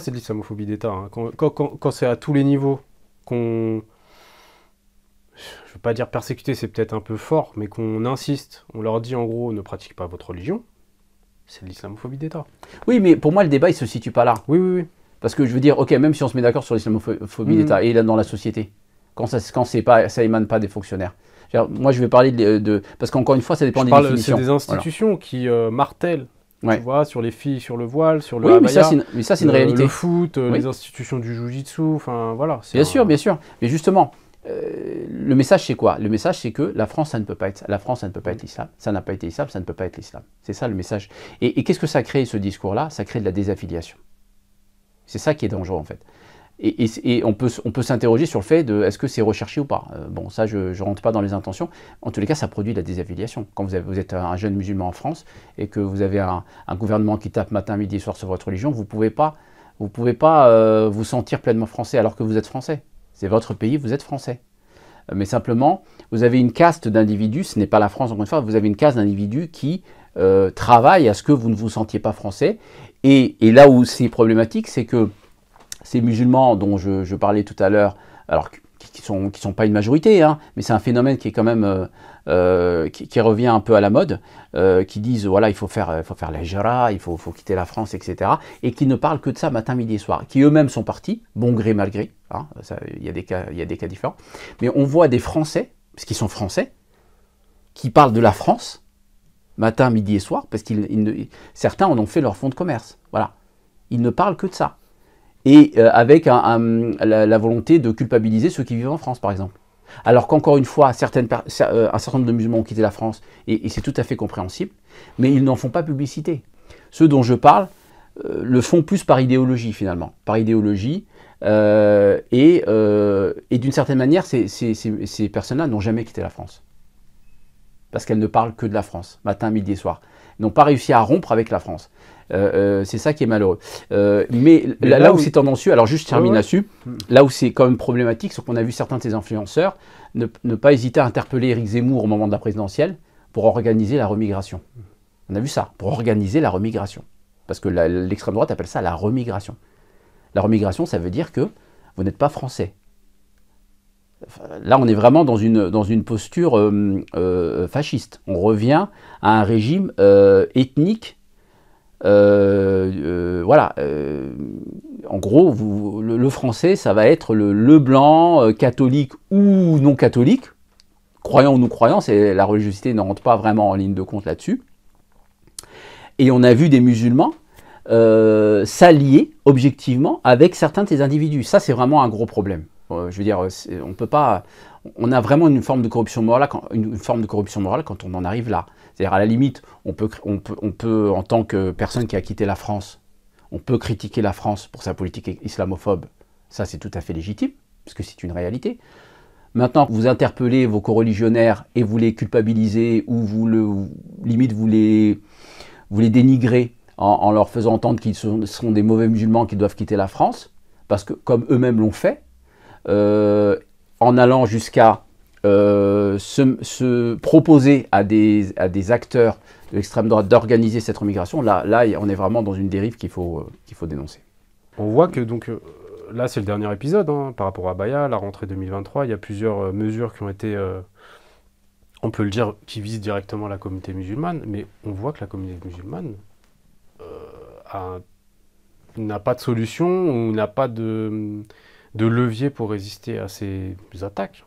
c'est de l'islamophobie d'État. Hein. Quand c'est à tous les niveaux qu'on... Je ne veux pas dire persécuter, c'est peut-être un peu fort, mais qu'on insiste, on leur dit en gros, ne pratiquez pas votre religion. c'est de l'islamophobie d'État. Oui, mais pour moi, le débat, il ne se situe pas là. Oui, oui, oui. Parce que je veux dire, ok, même si on se met d'accord sur l'islamophobie d'État et là, dans la société, quand ça émane pas des fonctionnaires. Moi, je vais parler parce qu'encore une fois, ça dépend des définitions. C'est des institutions qui martèlent, tu vois, sur les filles, sur le voile, sur le oui, abaya, mais ça, c'est une réalité. Le foot, les institutions du jujitsu, enfin, voilà. Bien sûr. Mais justement, le message, c'est quoi? Le message, c'est que la France, ça ne peut pas être l'islam. Ça n'a pas été l'islam, ça ne peut pas être l'islam. C'est ça, le message. Et qu'est-ce que ça crée, ce discours-là? Ça crée de la désaffiliation. C'est ça qui est dangereux, en fait. Et on peut s'interroger sur le fait de est-ce que c'est recherché ou pas. Bon, ça, je ne rentre pas dans les intentions. En tous les cas, ça produit de la désaffiliation. Quand vous êtes un jeune musulman en France et que vous avez un gouvernement qui tape matin, midi et soir sur votre religion, vous ne pouvez pas vous sentir pleinement français alors que vous êtes français. C'est votre pays, vous êtes français. Mais simplement, vous avez une caste d'individus, ce n'est pas la France encore une fois, vous avez une caste d'individus qui travaillent à ce que vous ne vous sentiez pas français. Et là où c'est problématique, c'est que ces musulmans dont je parlais tout à l'heure, alors qui sont pas une majorité, hein, mais c'est un phénomène qui est quand même qui revient un peu à la mode, qui disent voilà il faut faire la hijra, il faut quitter la France, etc. Et qui ne parlent que de ça matin, midi et soir, qui eux-mêmes sont partis, bon gré mal gré, hein, il y a des cas différents, mais on voit des Français, parce qu'ils sont Français, qui parlent de la France matin, midi et soir, parce certains en ont fait leur fonds de commerce, voilà, ils ne parlent que de ça. Et avec la volonté de culpabiliser ceux qui vivent en France, par exemple. Alors qu'encore une fois, un certain nombre de musulmans ont quitté la France, et c'est tout à fait compréhensible, mais ils n'en font pas publicité. Ceux dont je parle le font plus par idéologie, finalement. Par idéologie, et d'une certaine manière, ces personnes-là n'ont jamais quitté la France. Parce qu'elles ne parlent que de la France, matin, midi et soir. Ils n'ont pas réussi à rompre avec la France. C'est ça qui est malheureux. Mais là où c'est tendancieux, alors juste je termine là-dessus, là où c'est quand même problématique, c'est qu'on a vu certains de ces influenceurs ne pas hésiter à interpeller Éric Zemmour au moment de la présidentielle pour organiser la remigration. On a vu ça, pour organiser la remigration. Parce que l'extrême droite appelle ça la remigration. La remigration, ça veut dire que vous n'êtes pas français. Là, on est vraiment dans une posture fasciste. On revient à un régime ethnique. Voilà. En gros, le français, ça va être le blanc, catholique ou non catholique, croyant ou non croyant, la religiosité ne rentre pas vraiment en ligne de compte là-dessus. Et on a vu des musulmans s'allier objectivement avec certains de ces individus. Ça, c'est vraiment un gros problème. Je veux dire, on peut pas. On a vraiment une forme de corruption morale quand on en arrive là. C'est-à-dire, à la limite, on peut, en tant que personne qui a quitté la France, on peut critiquer la France pour sa politique islamophobe. Ça, c'est tout à fait légitime, parce que c'est une réalité. Maintenant, vous interpellez vos coreligionnaires et vous les culpabilisez ou limite vous les dénigrez en leur faisant entendre qu'ils sont des mauvais musulmans qui doivent quitter la France, parce que comme eux-mêmes l'ont fait, en allant jusqu'à se proposer à des acteurs de l'extrême droite d'organiser cette remigration, là, on est vraiment dans une dérive qu'il faut dénoncer. On voit que donc là, c'est le dernier épisode hein, par rapport à Abaya, la rentrée 2023. Il y a plusieurs mesures qui ont été, on peut le dire, qui visent directement la communauté musulmane, mais on voit que la communauté musulmane n'a pas de solution ou n'a pas de levier pour résister à ces attaques.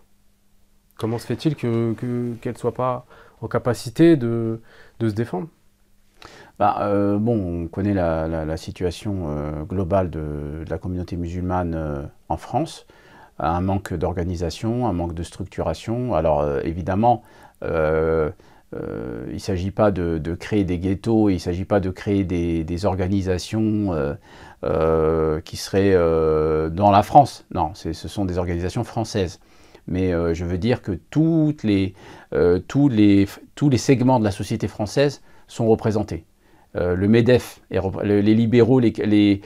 Comment se fait-il qu'elle ne soit pas en capacité de se défendre? Bon, on connaît la situation globale de la communauté musulmane en France, un manque d'organisation, un manque de structuration. Alors évidemment, il ne s'agit pas de créer des ghettos, il ne s'agit pas de créer des organisations qui seraient dans la France. Non, ce sont des organisations françaises. Mais je veux dire que tous les segments de la société française sont représentés. Le MEDEF, les libéraux, les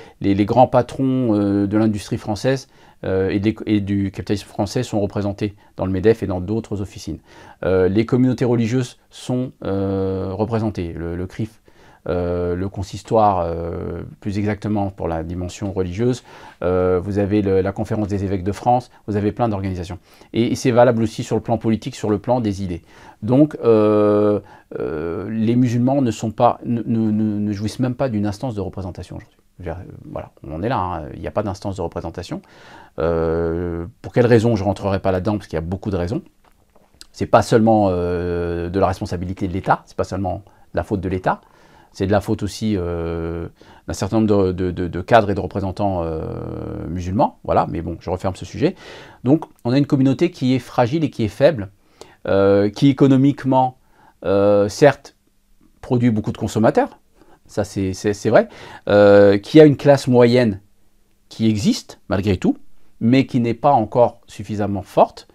grands patrons de l'industrie française et du capitalisme français sont représentés dans le MEDEF et dans d'autres officines. Les communautés religieuses sont représentées. Le CRIF le consistoire, plus exactement pour la dimension religieuse, vous avez la conférence des évêques de France, vous avez plein d'organisations. Et c'est valable aussi sur le plan politique, sur le plan des idées. Donc les musulmans ne jouissent même pas d'une instance de représentation aujourd'hui. Voilà, on en est là, hein. Il n'y a pas d'instance de représentation. Pour quelles raisons, je ne rentrerai pas là-dedans, parce qu'il y a beaucoup de raisons. C'est pas seulement de la responsabilité de l'État, c'est pas seulement de la faute de l'État, c'est de la faute aussi d'un certain nombre de cadres et de représentants musulmans. Voilà, mais bon, je referme ce sujet. Donc, on a une communauté qui est fragile et qui est faible, qui économiquement, certes, produit beaucoup de consommateurs, ça c'est vrai, qui a une classe moyenne qui existe malgré tout, mais qui n'est pas encore suffisamment forte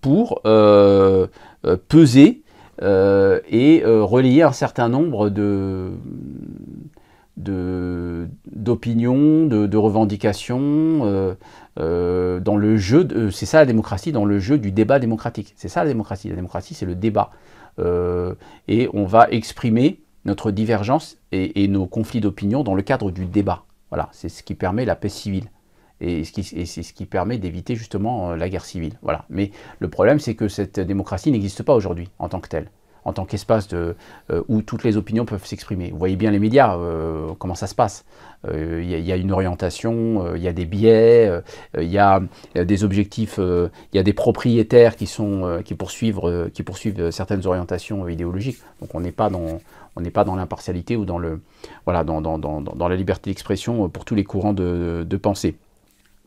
pour peser et relayer un certain nombre d'opinions, de revendications dans le jeu, c'est ça la démocratie, dans le jeu du débat démocratique. C'est ça la démocratie c'est le débat. Et on va exprimer notre divergence et nos conflits d'opinion dans le cadre du débat. Voilà, c'est ce qui permet la paix civile. Et c'est ce qui permet d'éviter justement la guerre civile. Voilà. Mais le problème, c'est que cette démocratie n'existe pas aujourd'hui en tant que telle, en tant qu'espace où toutes les opinions peuvent s'exprimer. Vous voyez bien les médias, comment ça se passe. Il y a une orientation, il y a des biais, il y a des objectifs, il y a des propriétaires qui poursuivent certaines orientations idéologiques. Donc on n'est pas dans l'impartialité ou dans la liberté d'expression pour tous les courants de pensée.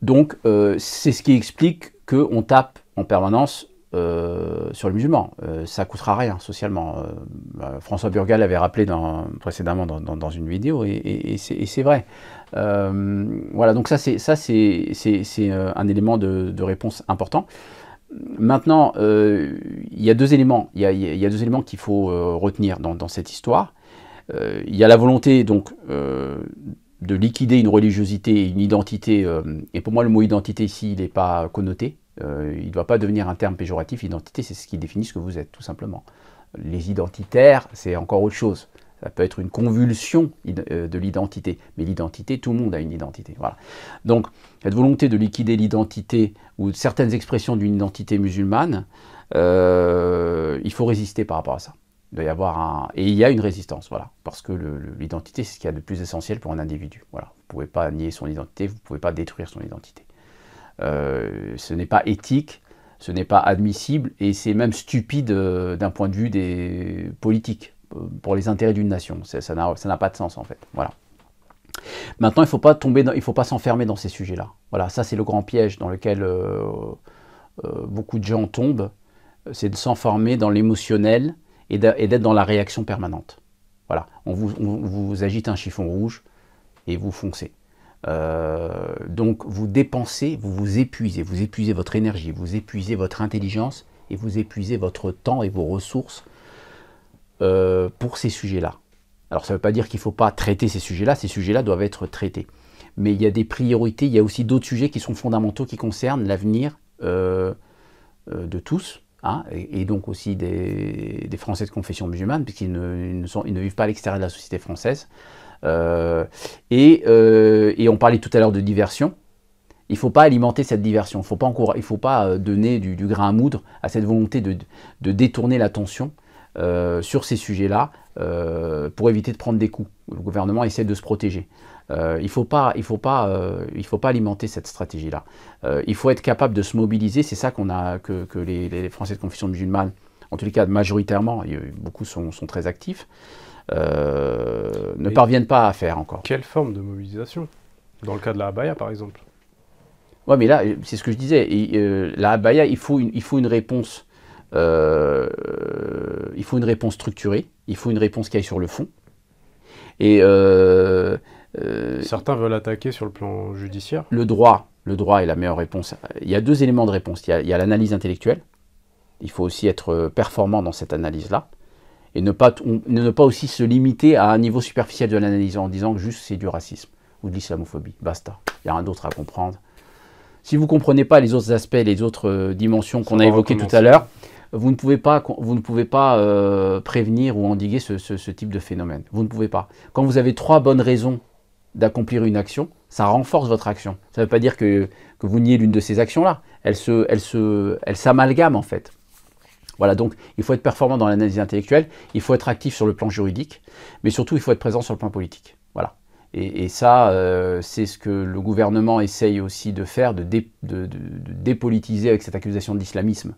Donc, c'est ce qui explique qu'on tape en permanence sur les musulmans. Ça ne coûtera rien socialement. François Burgal l'avait rappelé précédemment dans une vidéo, et c'est vrai. Voilà, donc ça c'est un élément de réponse important. Maintenant, il y a deux éléments. Il y a deux éléments qu'il faut retenir dans cette histoire. Il y a la volonté, donc, de liquider une religiosité et une identité, et pour moi le mot identité ici il n'est pas connoté, il ne doit pas devenir un terme péjoratif. Identité c'est ce qui définit ce que vous êtes tout simplement. Les identitaires c'est encore autre chose, ça peut être une convulsion de l'identité, mais l'identité, tout le monde a une identité. Voilà. Donc cette volonté de liquider l'identité ou certaines expressions d'une identité musulmane, il faut résister par rapport à ça. Il doit y avoir et il y a une résistance, voilà, parce que l'identité, c'est ce qu'il y a de plus essentiel pour un individu. Voilà. Vous ne pouvez pas nier son identité, vous ne pouvez pas détruire son identité. Ce n'est pas éthique, ce n'est pas admissible, et c'est même stupide d'un point de vue des politiques, pour les intérêts d'une nation. Ça n'a pas de sens, en fait. Voilà. Maintenant, il ne faut pas s'enfermer dans ces sujets-là. Voilà, ça c'est le grand piège dans lequel beaucoup de gens tombent, c'est de s'enfermer dans l'émotionnel, et d'être dans la réaction permanente. Voilà, on vous agite un chiffon rouge et vous foncez. Donc vous dépensez, vous épuisez votre énergie, vous épuisez votre intelligence et vous épuisez votre temps et vos ressources pour ces sujets-là. Alors ça ne veut pas dire qu'il ne faut pas traiter ces sujets-là doivent être traités. Mais il y a des priorités, il y a aussi d'autres sujets qui sont fondamentaux, qui concernent l'avenir de tous. Hein, et donc aussi des Français de confession musulmane, puisqu'ils ne vivent pas à l'extérieur de la société française. Et on parlait tout à l'heure de diversion. Il ne faut pas alimenter cette diversion, il ne faut pas donner du grain à moudre à cette volonté de détourner l'attention sur ces sujets-là pour éviter de prendre des coups. Le gouvernement essaie de se protéger. Il ne faut pas alimenter cette stratégie-là. Il faut être capable de se mobiliser. C'est ça que les Français de confession musulmane, en tous les cas majoritairement, beaucoup sont très actifs, ne parviennent pas à faire encore. Quelle forme de mobilisation? Dans le cas de la abaya, par exemple. Oui, mais là, c'est ce que je disais. La abaya, il faut une réponse. Il faut une réponse structurée. Il faut une réponse qui aille sur le fond. Et certains veulent attaquer sur le plan judiciaire. Le droit est la meilleure réponse. Il y a deux éléments de réponse. Il y a l'analyse intellectuelle. Il faut aussi être performant dans cette analyse-là. Et ne pas aussi se limiter à un niveau superficiel de l'analyse en disant que juste c'est du racisme ou de l'islamophobie. Basta. Il y a rien d'autre à comprendre. Si vous ne comprenez pas les autres aspects, les autres dimensions qu'on a évoquées tout à l'heure, vous ne pouvez pas prévenir ou endiguer ce type de phénomène. Vous ne pouvez pas. Quand vous avez 3 bonnes raisons d'accomplir une action, ça renforce votre action. Ça ne veut pas dire que vous niez l'une de ces actions-là. Elle s'amalgame en fait. Voilà, donc il faut être performant dans l'analyse intellectuelle, il faut être actif sur le plan juridique, mais surtout il faut être présent sur le plan politique. Voilà. Et ça, c'est ce que le gouvernement essaye aussi de faire, de dépolitiser avec cette accusation d'islamisme.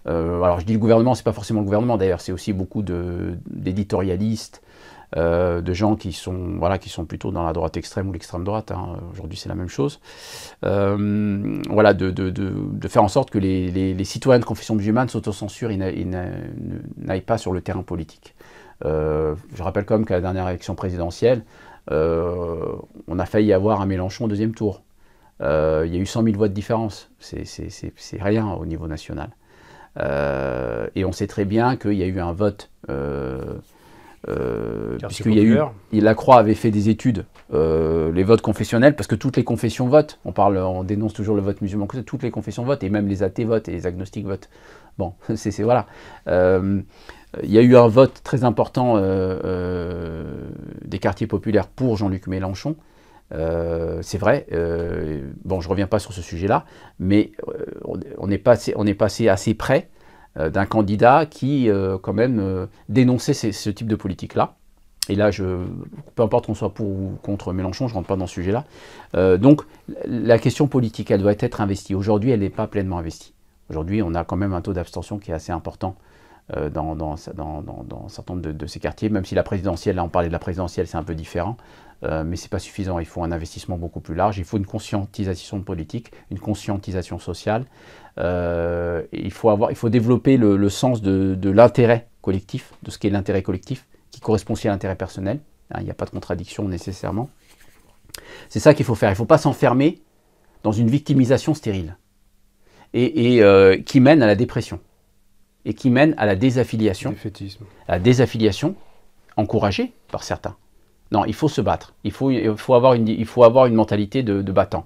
Alors je dis le gouvernement, c'est pas forcément le gouvernement d'ailleurs, c'est aussi beaucoup d'éditorialistes, de gens qui sont plutôt dans la droite extrême ou l'extrême droite, hein. Aujourd'hui c'est la même chose. Voilà, de faire en sorte que les citoyens de confession musulmane s'autocensurent et n'aillent pas sur le terrain politique. Je rappelle quand même qu'à la dernière élection présidentielle, on a failli avoir un Mélenchon au 2e tour. Il y a eu 100 000 voix de différence, c'est rien au niveau national. Et on sait très bien qu'il y a eu un vote, puisqu'il y a eu, Lacroix avait fait des études, les votes confessionnels, parce que toutes les confessions votent, on dénonce toujours le vote musulman, toutes les confessions votent, et même les athées votent, et les agnostiques votent. Bon, voilà. Il y a eu un vote très important des quartiers populaires pour Jean-Luc Mélenchon. C'est vrai, bon, je ne reviens pas sur ce sujet-là, mais on est passé assez près d'un candidat qui, quand même, dénonçait ce type de politique-là. Et là, peu importe qu'on soit pour ou contre Mélenchon, je ne rentre pas dans ce sujet-là. Donc, la question politique, elle doit être investie. Aujourd'hui, elle n'est pas pleinement investie. Aujourd'hui, on a quand même un taux d'abstention qui est assez important dans un certain nombre de ces quartiers, même si la présidentielle, là on parlait de la présidentielle, c'est un peu différent, mais c'est pas suffisant, il faut un investissement beaucoup plus large, il faut une conscientisation politique, une conscientisation sociale, il faut développer le sens de l'intérêt collectif, de ce qu'est l'intérêt collectif, qui correspond aussi à l'intérêt personnel, hein, il n'y a pas de contradiction nécessairement. C'est ça qu'il faut faire, il ne faut pas s'enfermer dans une victimisation stérile, et qui mène à la dépression. Et qui mène à la désaffiliation, encouragée par certains. Non, il faut se battre, il faut avoir une mentalité de battant.